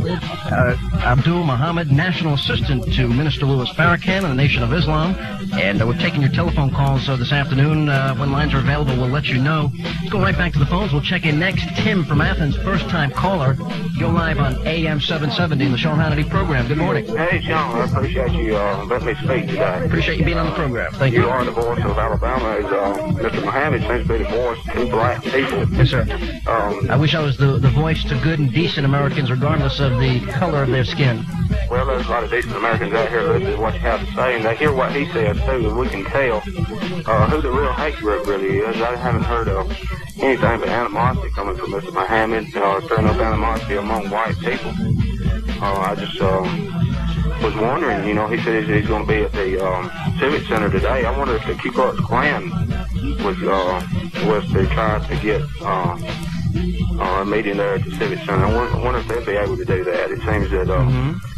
Abdul Muhammad, National Assistant to Minister Louis Farrakhan of the Nation of Islam. And we're taking your telephone calls this afternoon. When lines are available, we'll let you know. Go right back to the phones. We'll check in next. Tim from Athens, first-time caller. Go live on AM 770 in the Sean Hannity program. Good morning. Hey, Sean, I appreciate you letting me speak today. Appreciate you being on the program. Thank you. You are the voice of Alabama. Mr. Muhammad seems to be the voice to black people. Yes, sir. I wish I was the voice to good and decent Americans, regardless of the color of their skin. Well, there's a lot of decent Americans out here listening to what you have to say, and they hear what he says, too, and we can tell who the real hate group really is. I haven't heard of anything but animosity coming from Mr. Muhammad, stirring up animosity among white people. I just was wondering, he said he's going to be at the Civic Center today. I wonder if the Ku Klux Klan was to try to get a meeting there at the Civic Center. I wonder if they'd be able to do that. It seems that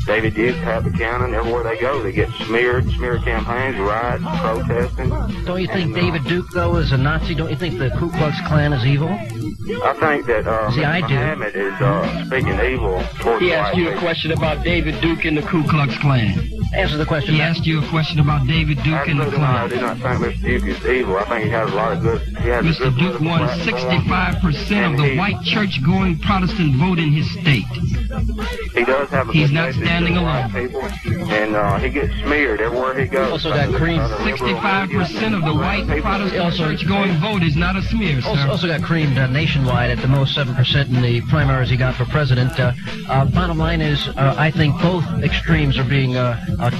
David Duke, Pat Buchanan, everywhere they go, they get smear campaigns, riots, protesting. Don't you think David Duke, though, is a Nazi? Don't you think the Ku Klux Klan is evil? I think that Muhammad is speaking evil towards He asked you a question about David Duke and the Ku Klux Klan. Answer the question. He asked you a question about David Duke and the Klan. I do not think Mr. Duke is evil. I think he has a lot of good... Mr. Duke won 65% of the white church-going Protestant vote in his state. He does have a He's not standing alone. And he gets smeared everywhere he goes. Also got creamed. 65% of the white Protestant church-going vote is not a smear, sir. Also got creamed nationwide at the most 7% in the primaries he got for president. Bottom line is, I think both extremes are being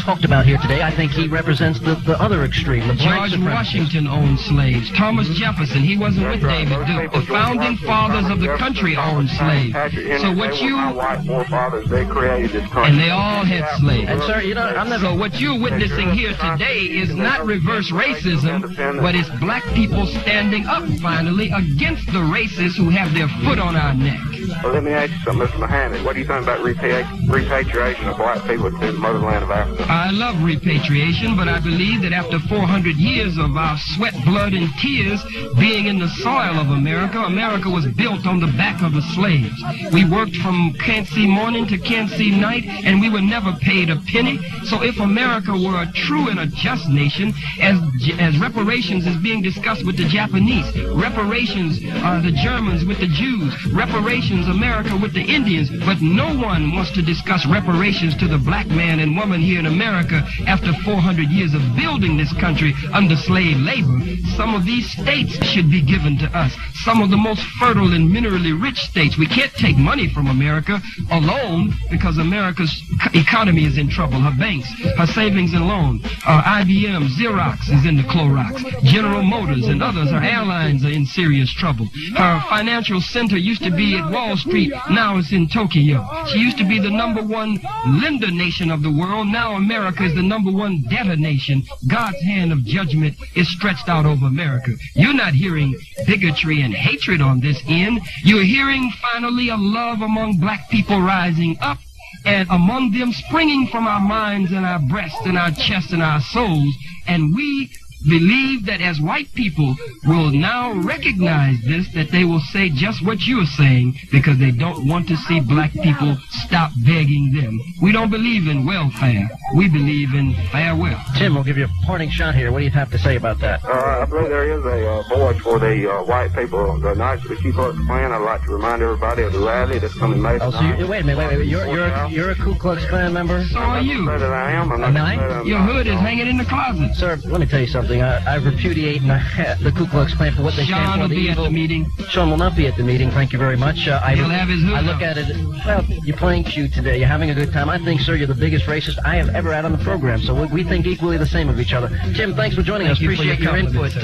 talked about here today. I think he represents the other extreme, the black George Washington owned slaves. Thomas Jefferson, he wasn't with David Duke. The founding fathers of the country owned slaves. So what you... white forefathers, they created this country. And they all had slaves. And sir, you know, So what you're witnessing here today is not reverse racism, but it's black people standing up finally against the racists who have their foot on our neck. Well, let me ask you something, Mr. Muhammad. What do you think about repatriation of black people to the motherland of Africa? I love repatriation, but I believe that after 400 years of our sweat, blood, and tears being in the soil of America, America was built on the back of the slaves. We worked from can't see morning to can't see night, and we were never paid a penny. So if America were a true and a just nation, as reparations is being discussed with the Japanese, reparations the Germans with the Jews, reparations America with the Indians, but no one wants to discuss reparations to the black man and woman here in America after 400 years of building this country under slave labor. Some of these states should be given to us. Some of the most fertile and minerally rich states. We can't take money from America alone because America's economy is in trouble. Her banks, her savings and loan, IBM, Xerox is in the Clorox. General Motors and others, her airlines are in serious trouble. Her financial center used to be at Wall Street, now it's in Tokyo. She used to be the #1 lender nation of the world, now America is the #1 debtor nation. God's hand of judgment is stretched out over America. You're not hearing bigotry and hatred on this end. You're hearing finally a love among black people rising up, and among them springing from our minds and our breasts and our chests and our souls. And we believe that as white people will now recognize this, that they will say just what you're saying because they don't want to see black people stop begging them. We don't believe in welfare. We believe in farewell. Tim, we'll give you a parting shot here. What do you have to say about that? I believe there is a board for the white people. The night of the Ku Klux Klan, I'd like to remind everybody of the rally that's coming May. Oh, so wait a minute. You're a Ku Klux Klan member? So are you. That I am. Your hood is hanging in the closet. Sir, let me tell you something. I repudiate the Ku Klux Klan for what they stand for. Sean will be at the meeting. Sean will not be at the meeting. Thank you very much. He'll have his hood. I look at it. Well, you're playing cute today. You're having a good time. I think, sir, you're the biggest racist I have ever had on the program. So we think equally the same of each other. Tim, thanks for joining us. Appreciate your input.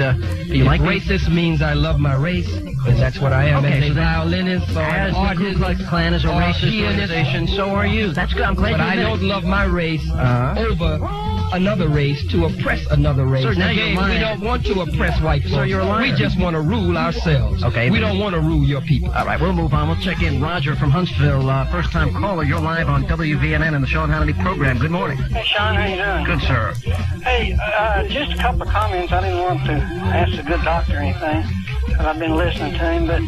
You like racist means I love my race, and that's what I am. Okay, as a violinist, or as the Ku Klux Klan is a racist organization, so are you. That's good. I'm glad you admit it. But I don't love my race over another race to oppress another race. Sir, now Again, we don't want to oppress white folks. Sir, you're a liar. We just want to rule ourselves. Okay. We don't want to rule your people. All right, we'll move on. We'll check in. Roger from Huntsville, first-time caller. You're live on WVNN and the Sean Hannity program. Good morning. Hey, Sean, how you doing? Good, sir. Hey, just a couple of comments. I didn't want to ask the good doctor anything, because I've been listening to him. But,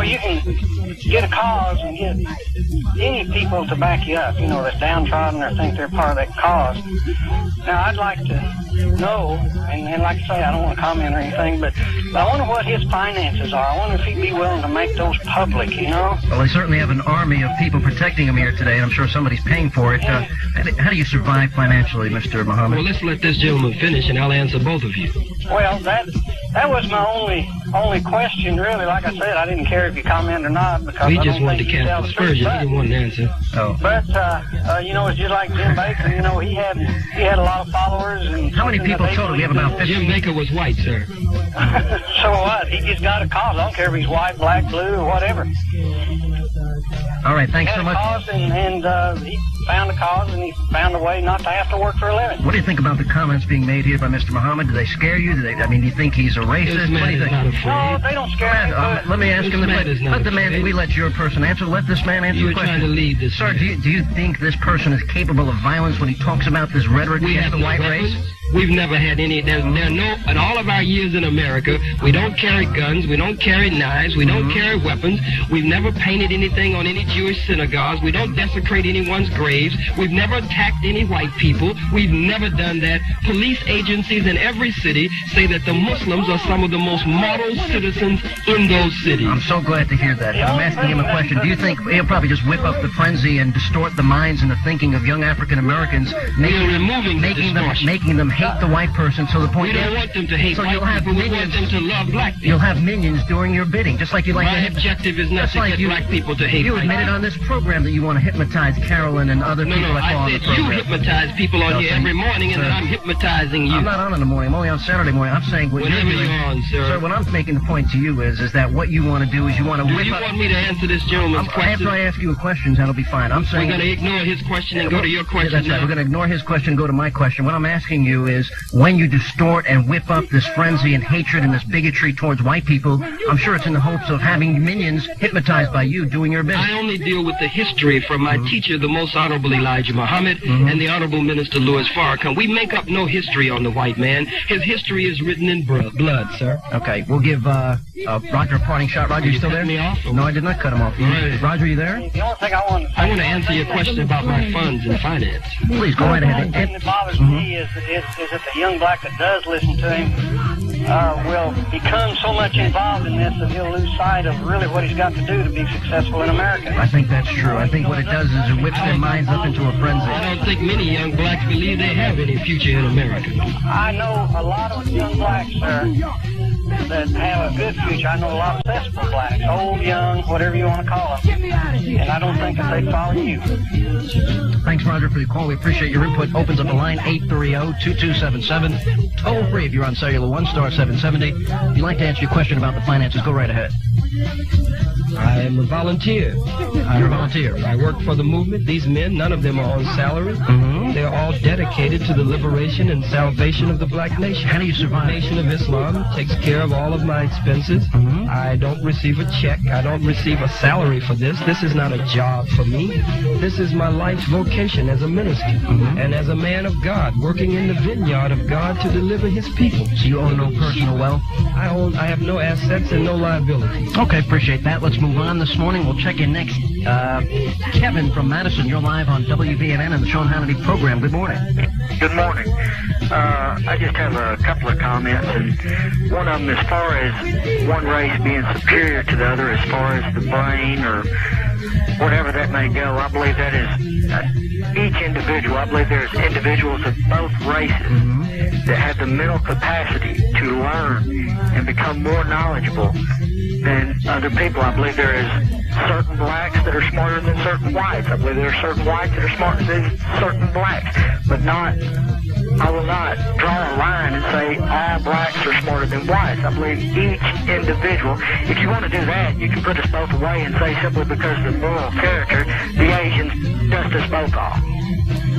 you can get a cause and get any people to back you up, that's downtrodden or think they're part of that cause. Now, I'd like to know, and like I say, I don't want to comment or anything, but I wonder what his finances are. I wonder if he'd be willing to make those public, Well, they certainly have an army of people protecting him here today, and I'm sure somebody's paying for it. How do you survive financially, Mr. Muhammad? Well, let's let this gentleman finish, and I'll answer both of you. Well, that was my only question, really. Like I said, I didn't care if you comment or not, because he just wanted to cast aspersion. He didn't want an answer. Oh. But it's just like Jim Baker. He had a lot of followers. And how many people total? We have about 50. Jim Baker was white, sir. So what? He just got a cause. I don't care if he's white, black, blue, or whatever. All right, thanks so much. Cause and he found a cause, and he found a way not to have to work for a living. What do you think about the comments being made here by Mr. Muhammad? Do they scare you? Do you think he's a racist? What do you think? No, they don't scare me. Let me ask him the question. Let the man. We let your person answer. Let this man answer the question. You're trying to lead this. Sir, do you think this person is capable of violence when he talks about this rhetoric against the white race? We've never had any. There no. In all of our years in America, we don't carry guns. We don't carry knives. We don't carry weapons. We've never painted anything on any Jewish synagogues. We don't desecrate anyone's graves. We've never attacked any white people. We've never done that. Police agencies in every city say that the Muslims are some of the most model citizens in those cities. I'm so glad to hear that. I'm asking him a question. Do you think he'll probably just whip up the frenzy and distort the minds and the thinking of young African Americans, making them hate the white person. So the point is, you don't want them to hate white people. We want them to love black people. You'll have minions doing your bidding, just like you like. My objective is not to get black people to hate. You admitted on this program that you want to hypnoptize Carolyn and other people that call on the program. You hypnotize people on here every morning, and then I'm hypnotizing you. I'm not on in the morning. I'm only on Saturday morning. I'm saying what whenever you're on, sir. Sir, what I'm making the point to you is that what you want to do is you want to whip up. Do you want me to answer this gentleman's question? After I ask you a question, that'll be fine. I'm saying we're going to ignore his question and go to your question. That's right. We're going to ignore his question and go to my question. What I'm asking you is, when you distort and whip up this frenzy and hatred and this bigotry towards white people, I'm sure it's in the hopes of having minions hypnotized by you doing your business. I only deal with the history from my teacher, the Most Honorable Elijah Muhammad, and the Honorable Minister Louis Farrakhan. We make up no history on the white man. His history is written in blood, sir. Okay, we'll give Roger a parting shot. Roger, you still there? Me off? No, I did not cut him off. Right. Roger, you there? The only thing I want to answer your question about my funds and finance. Please, go right ahead. The thing that bothers me is that the young black that does listen to him will become so much involved in this that he'll lose sight of really what he's got to do to be successful in America. I think that's true. I think what it does is it whips their minds up into a frenzy. I don't think many young blacks believe they have any future in America. I know a lot of young blacks, sir, that have a good future. I know a lot of successful blacks, old, young, whatever you want to call them. And I don't think that they'd follow you. Thanks, Roger, for the call. We appreciate your input. Opens up the line 830-2277. Toll free if you're on cellular 1*770. If you'd like to answer your question about the finances, go right ahead. I am a volunteer. You're a volunteer. I work for the movement. These men, none of them are on salary. They're all dedicated to the liberation and salvation of the black nation. How do you survive? The Nation of Islam takes care of all of my expenses. I don't receive a check. I don't receive a salary for this. This is not a job for me. This is my life's vocation as a minister and as a man of God, working in the vineyard of God to deliver his people. So you own no personal wealth? I have no assets and no liabilities. Okay, appreciate that. Let's move on this morning. We'll check in next. Kevin from Madison, you're live on WBNN and the Sean Hannity program. Good morning. Good morning. I just have a couple of comments, and one of them, as far as one race being superior to the other, as far as the brain or whatever that may go, I believe that is each individual. I believe there's individuals of both races that have the mental capacity to learn and become more knowledgeable than other people. I believe there is certain blacks that are smarter than certain whites. I believe there are certain whites that are smarter than certain blacks, but I will not draw a line and say all blacks are smarter than whites. I believe each individual, if you want to do that, you can put us both away and say simply because of the moral character, the Asians dust us both off.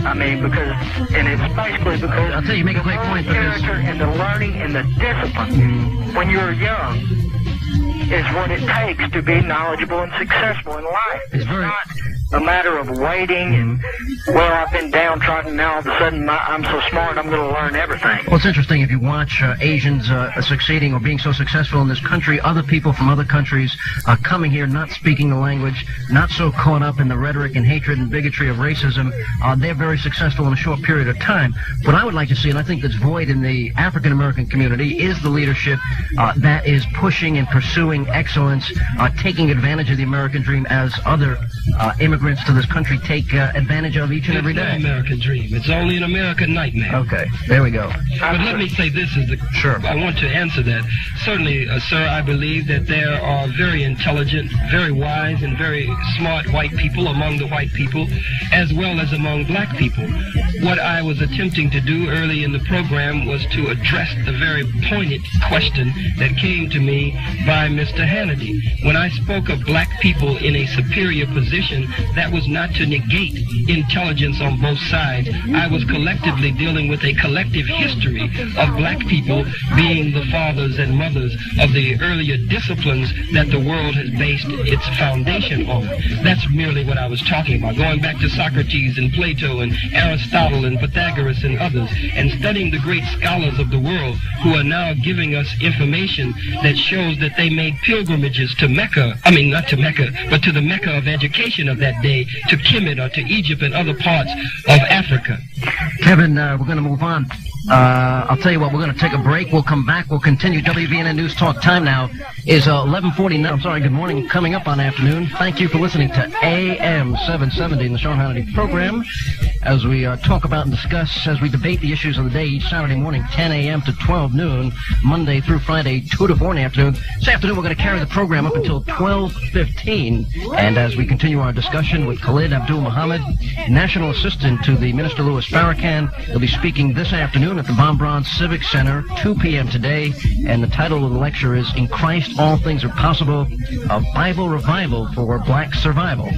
I mean, and it's basically because I'll tell you, make a great point, because character and the learning and the discipline when you're young is what it takes to be knowledgeable and successful in life. It's not a matter of waiting and, well, I've been downtrodden, now all of a sudden I'm so smart, I'm going to learn everything. Well, it's interesting if you watch Asians succeeding or being so successful in this country, other people from other countries coming here, not speaking the language, not so caught up in the rhetoric and hatred and bigotry of racism, they're very successful in a short period of time. What I would like to see, and I think that's void in the African-American community, is the leadership that is pushing and pursuing excellence, taking advantage of the American dream as other immigrants to this country take advantage of each and every day. It's no American dream. It's only an American nightmare. Okay, there we go. But let me say this is Sure. I want to answer that. Certainly, sir, I believe that there are very intelligent, very wise, and very smart white people among the white people, as well as among black people. What I was attempting to do early in the program was to address the very pointed question that came to me by Mr. Hannity. When I spoke of black people in a superior position, that was not to negate intelligence on both sides. I was collectively dealing with a collective history of black people being the fathers and mothers of the earlier disciplines that the world has based its foundation on. That's merely what I was talking about, going back to Socrates and Plato and Aristotle and Pythagoras and others, and studying the great scholars of the world who are now giving us information that shows that they made pilgrimages to Mecca, not to Mecca, but to the Mecca of education of that day, to Kemet or to Egypt and other parts of Africa. Kevin, we're going to move on. I'll tell you what, we're going to take a break. We'll come back. We'll continue. WVNN News Talk time now is 11:49. I'm sorry, good morning. Coming up on afternoon. Thank you for listening to AM 770 in the Sean Hannity program as we talk about and discuss, as we debate the issues of the day each Saturday morning, 10 a.m. to 12 noon, Monday through Friday, 2 to 4 in the afternoon. This afternoon, we're going to carry the program up until 12:15. And as we continue our discussion with Khalid Muhammad, National Assistant to the Minister Louis Farrakhan, he'll be speaking this afternoon at the Von Braun Civic Center, 2 p.m. today, and the title of the lecture is In Christ All Things Are Possible, a Bible Revival for Black Survival.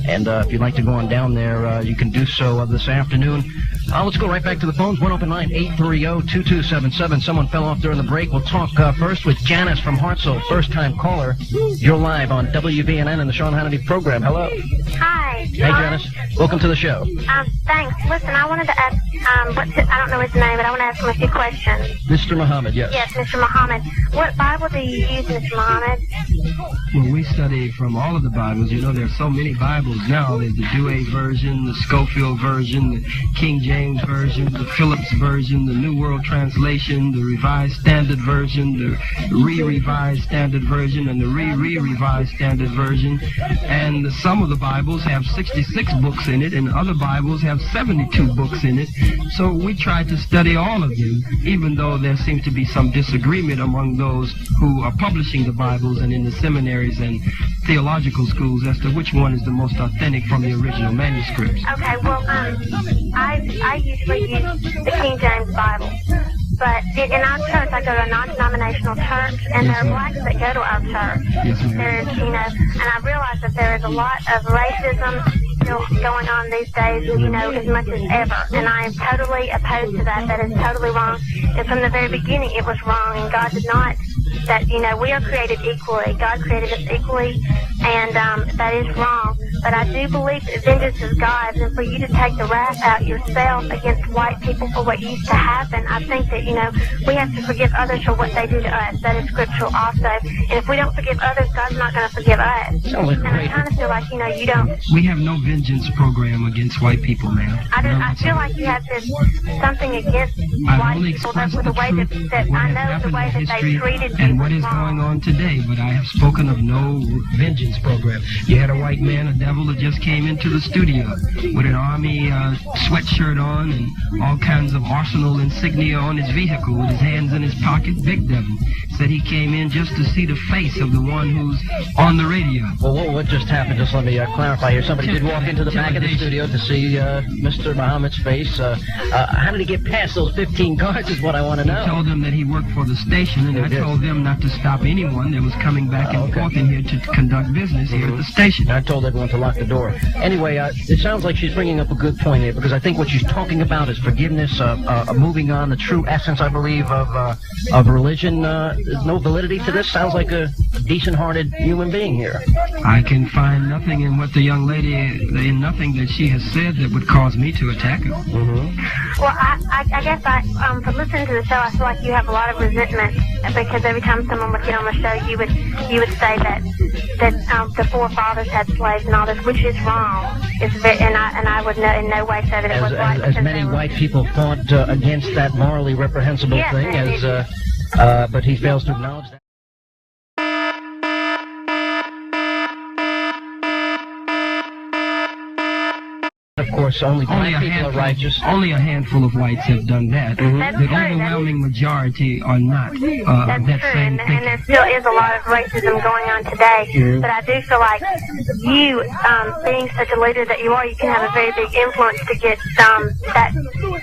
And if you'd like to go on down there, you can do so this afternoon. Let's go right back to the phones. One open line, 830-2277. Someone fell off during the break. We'll talk first with Janice from Hartselle, first-time caller. You're live on WVNN and the Sean Hannity program. Hello. Hi. Hey, Janice. Welcome to the show. Thanks. Listen, I wanted to ask, I don't know his name, but I want to ask him a few questions. Mr. Muhammad, yes. Yes, Mr. Muhammad. What Bible do you use, Mr. Muhammad? Well, we study from all of the Bibles. You know, there are so many Bibles now. There's the Douay version, the Schofield version, the King James version, the Phillips version, the New World Translation, the Revised Standard Version, the Re-Revised Standard Version, and the Re-Revised Standard Version. And some of the Bibles have 66 books in it, and other Bibles have 72 books in it. So we try to study all of them, even though there seems to be some disagreement among those who are publishing the Bibles and in the seminaries and theological schools as to which one is the most authentic from the original manuscripts. Okay, well, I usually use the King James Bible. But in our church, I go to a non-denominational church, and there are blacks that go to our church. There's, and I realize that there is a lot of racism still going on these days, as much as ever. And I am totally opposed to that. That is totally wrong. And from the very beginning, it was wrong, and God did not. That, we are created equally. God created us equally, and that is wrong. But I do believe that vengeance is God's, and for you to take the wrath out yourself against white people for what used to happen, I think that, we have to forgive others for what they do to us. That is scriptural also. And if we don't forgive others, God's not going to forgive us. And I kind of feel like, you don't. We have no vengeance program against white people, ma'am. I feel like you have this something against white people. That's the way that I know the way that they treated you. And what is going on today, but I have spoken of no vengeance program. You had a white man, a devil, that just came into the studio with an army sweatshirt on and all kinds of arsenal insignia on his vehicle with his hands in his pocket. Big devil said he came in just to see the face of the one who's on the radio. Well, what just happened? Just let me clarify here. Somebody did walk into the back of the studio to see Mr. Muhammad's face. How did he get past those 15 guards is what I want to know. I told them that he worked for the station, and I told them not to stop anyone that was coming back and forth in here to conduct business here at the station. I told everyone to lock the door. Anyway, it sounds like she's bringing up a good point here, because I think what she's talking about is forgiveness, moving on, the true essence, I believe, of religion. There's no validity to this. Sounds like a decent-hearted human being here. I can find nothing in what the young lady, in nothing that she has said that would cause me to attack her. Well, I guess from listening to the show, I feel like you have a lot of resentment, because every time someone would get on the show, you would say that the forefathers had slaves and all this, which is wrong. And I would in no way say that it was right. As many white people fought against that morally reprehensible thing, but he fails to acknowledge that. Of course, only black people are righteous. Only a handful of whites have done that. The overwhelming majority are not of that same thing. And there still is a lot of racism going on today. But I do feel like you, being such a leader that you are, you can have a very big influence to get that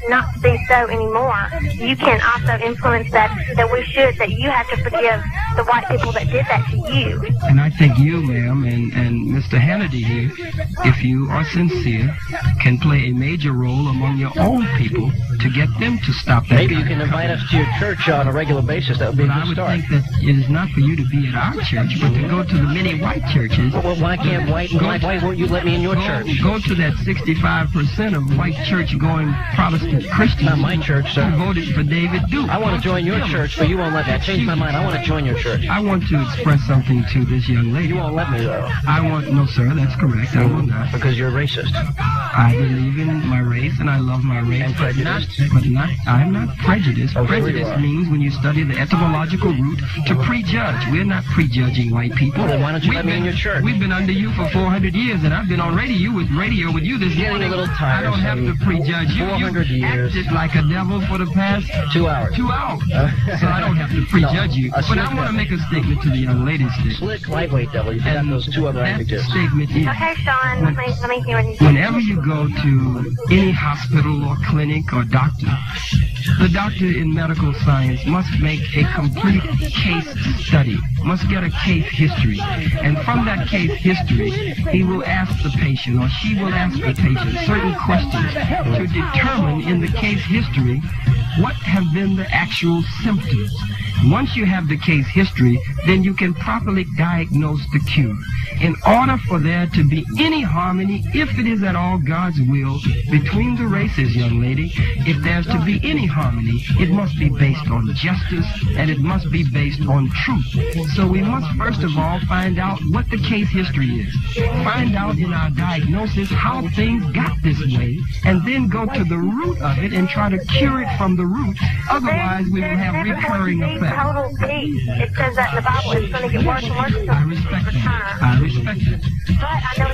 not to be so anymore. You can also influence that you have to forgive the white people that did that to you. And I think you, ma'am, and Mr. Hannity here, if you are sincere, can play a major role among your own people to get them to stop that. Maybe you can invite us to your church on a regular basis. That would be a good start. I would think that it is not for you to be at our church, but to go to the many white churches. Well, why can't white and black? Why won't you let me in your church? Go to that 65% of white church-going Protestant Christians. Not my church, sir. Who voted for David Duke. I want to join your church, but you won't let me. I changed my mind. I want to join your church. I want to express something to this young lady. You won't let me, though. No, sir, that's correct. I will not. Because you're a racist. I believe in my race and I love my race, I'm not prejudiced. Prejudice means when you study the etymological root to prejudge. We're not prejudging white people. Well, why don't you let me in your church? We've been under you for 400 years, and I've been on radio with you this morning. A little tired. I don't have to prejudge you. 400 years. Acted like a devil for the past 2 hours. 2 hours. So I don't have to prejudge you. But I want to make a statement to the young ladies. Slick, lightweight devil. You got those two other adjectives. Statement is, Okay, Sean, let me hear what you whenever you go to any hospital or clinic or doctor, the doctor in medical science must make a complete case study, must get a case history. And from that case history, he will ask the patient or she will ask the patient certain questions to determine in the case history what have been the actual symptoms. Once you have the case history, then you can properly diagnose the cure. In order for there to be any harmony, if it is at all God's will, between the races, young lady, if there's to be any harmony, it must be based on justice and it must be based on truth. So we must first of all find out what the case history is. Find out in our diagnosis how things got this way, and then go to the root of it and try to cure it from the root. Otherwise, we will have recurring effects. Total peace. It says that in the Bible it's going to get worse and worse. I respect that. I respect it. But I know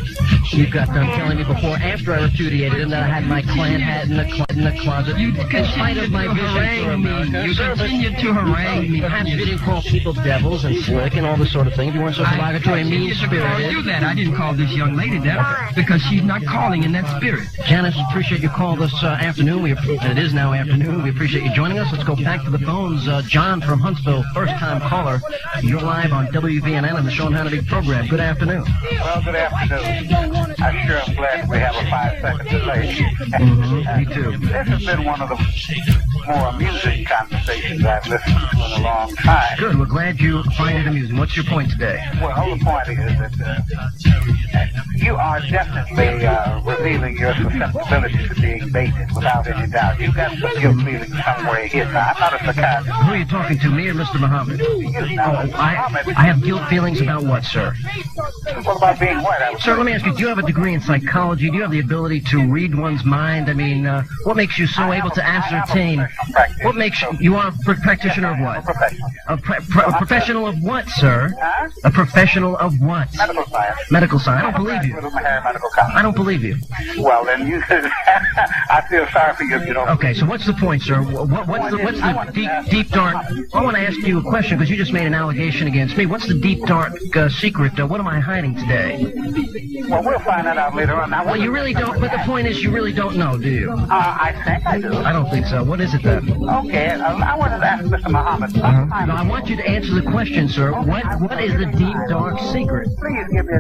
You got done telling me before, after I repudiated him, that I had my Klan hat in the closet. You in spite of my vision for America. You continue to harangue me. Perhaps you didn't call people devils and slick and all this sort of thing. If you weren't so derogatory and mean-spirited. You that. I didn't call this young lady that because she's not calling in that spirit. Janice, appreciate your call this afternoon. It is now afternoon. We appreciate you joining us. Let's go back to the phones. John from Huntsville, first-time caller. You're live on WVNN and the Sean Hannity program. Good afternoon. Well, good afternoon. I sure am glad we have a 5-second delay. Me too. This has been one of the more amusing conversations I've listened to in a long time. Good. We're glad you find it amusing. What's your point today? Well, the point is that you are definitely revealing your susceptibility to being baited without any doubt. You've got some guilt feelings somewhere here. Now, I'm not a psychiatrist. Who are you talking to, me or Mr. Muhammad? I have guilt feelings about what, sir? What about being what? Sir, let me ask you, do you have a degree in psychology? Do you have the ability to read one's mind? I mean, what makes you so able to ascertain? What makes you are a practitioner of what? A professional of what, sir? A professional of what? Medical science. Medical science. I don't believe you. I don't believe you. Well, then you I feel sorry for you if you don't. Okay, so what's the point, sir? What's the deep dark? I want to ask you a question because you just made an allegation against me. What's the deep dark secret? What am I hiding today? Well, we'll find that out later on. Well, you really don't. But the point is, you really don't know, do you? I think I do. I don't think so. What is it then? Okay, I wanted to ask Mr. Muhammad. No, I want you to answer the question, sir. What is the deep dark secret? Please give me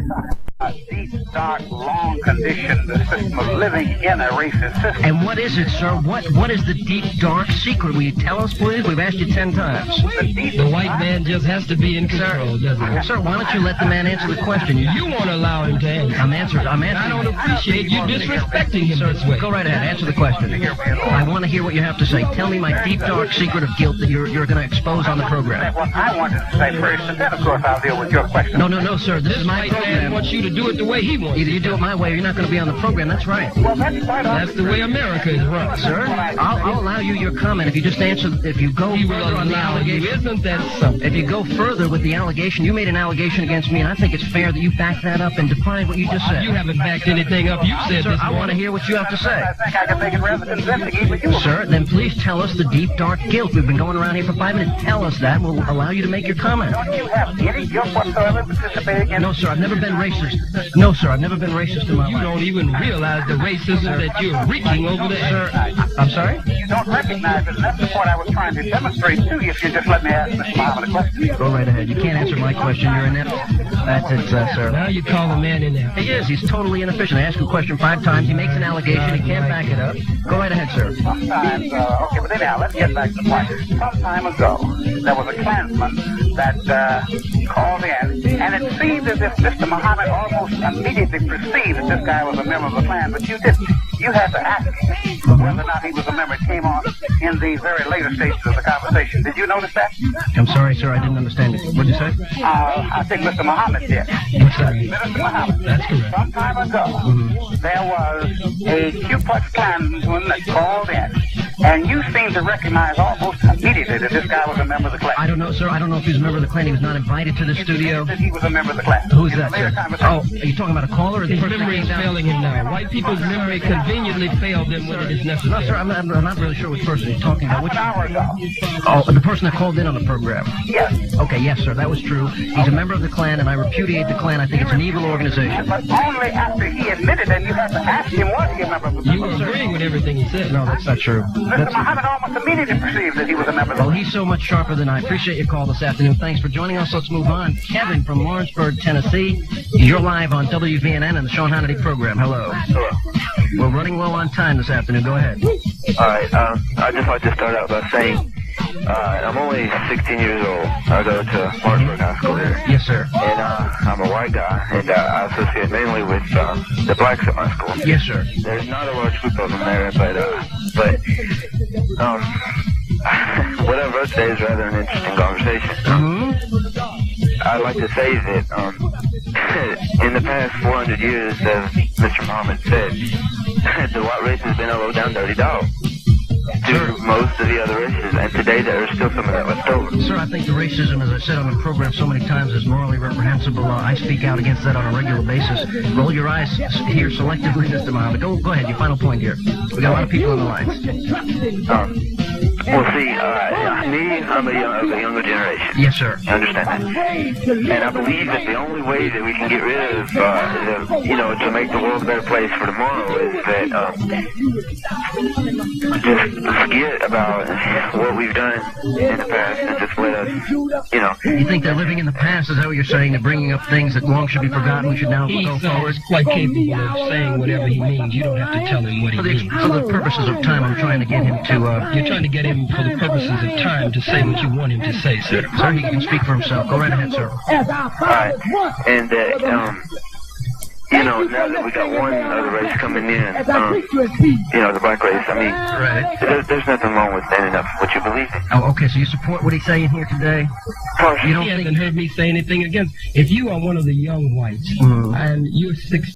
a deep, dark, long condition, the system of living in a racist system. And what is it, sir? What is the deep, dark secret? Will you tell us, please? We've asked you 10 times. The white man just has to be in control, doesn't he? Sir, why don't you let the man answer the question? You won't allow him to answer. I'm answering. I don't appreciate you disrespecting him this way. Go right ahead. Answer the question. I want to hear what you have to say. Tell me my deep, dark secret of guilt that you're going to expose on the program. What I wanted to say first, and then, of course, I'll deal with your question. No, sir. This is my program. Man wants you to do it the way he wants. Either you do it my way or you're not going to be on the program. That's right. Well, that's quite That's the way America is run. Sir, I'll allow you your comment if you just answer, if you go further on the allegation. Isn't that something? If you go further with the allegation, you made an allegation against me, and I think it's fair that you back that up and define what you just said. You haven't backed anything up. You said Sir, this I want to hear what you have to say. I think I can make it rather convincing, even you. Sir, then please tell us the deep, dark guilt. We've been going around here for 5 minutes. Tell us that. We'll allow you to make your comment. Don't you have any guilt whatsoever participating in? No, sir, I've never been racist. No, sir, I've never been racist in my life. You don't even realize the racism that you're wreaking over there. I'm sorry? You don't recognize it, and that's the point I was trying to demonstrate to you if you just let me ask Mr. Muhammad a question. Go right ahead. You can't answer my question. You're inept. That's it, sir. Now you call the man inept. He is. He's totally inefficient. I ask him a question 5 times. He makes an allegation. He can't back it up. Go right ahead, sir. Sometimes, okay, but anyhow, let's get back to the point. Some time ago, there was a Klansman that called in, and it seemed as if Mr. Muhammad almost immediately perceived that this guy was a member of the Klan, but you didn't. you had to ask him whether or not he was a member. It came on in the very later stages of the conversation. Did you notice that? I'm sorry, sir, I didn't understand it. What did you say? I think Mr. Muhammad did. What's that? Mr. Muhammad. That's correct. Some time ago, there was a Ku Klux Klansman that called in, and you seemed to recognize almost immediately that this guy was a member of the Klan. I don't know, sir. I don't know if he's a member of the Klan. He was not invited to the studio. That he was a member of the Klan. Who's that, sir? Oh, are you talking about a caller or the His person memory that is came down? failing him now. White people's memory conveniently failed them when it is necessary. No, sir, I'm not really sure which person you're talking about. Half an hour ago. Oh, the person that called in on the program. Yes. Okay, yes, sir, that was true. He's a member of the Klan, and I repudiate the Klan. I think it's an evil organization. But only after he admitted it, you had to ask him, was he a member of the Klan? You were agreeing with everything he said. No, that's not true. Mr. Muhammad almost immediately perceived that he was a member of the Well, Klan. he's so much sharper than I. Appreciate your call this afternoon. Thanks for joining us. Let's move on. Kevin from Lawrenceburg, Tennessee. You're live on WVNN and the Sean Hannity program. Hello. Hello. We're running low on time this afternoon. Go ahead. All right. I'd just like to start out by saying I'm only 16 years old. I go to Lawrenceburg High School here. Yes, sir. And I'm a white guy, and I associate mainly with the blacks at my school. Yes, sir. There's not a large group of them there, but what I've wrote today is rather an interesting conversation. I'd like to say that in the past 400 years, as Mr. Muhammad said, the white race has been a low-down dirty dog to most of the other races, and today there is still some of that left over. Sir, I think the racism, as I said on the program so many times, is morally reprehensible. I speak out against that on a regular basis. Roll your eyes here selectively, Mr. Muhammad. Go ahead, your final point here. We got a lot of people on the lines. Well, see, me, I'm of a younger generation. Yes, sir. I understand that. And I believe that the only way that we can get rid of, to make the world a better place for tomorrow is that just forget about what we've done in the past and just let us, You think they're living in the past? Is that what you're saying? They're bringing up things that long should be forgotten? We should now go forward? He's quite capable of saying whatever he means. You don't have to tell him what he means. For the purposes of time, I'm trying to get him to... You're trying to get him for the purposes of time to say what you want him to say, sir. Sir, he can speak for himself. Go right ahead, sir. Alright. And now that we got one other race coming in, the black race, I mean, right. There's nothing wrong with standing up for what you believe in. Oh, okay, so you support what he's saying here today? You don't he hasn't heard me say anything against. If you are one of the young whites and you're 16,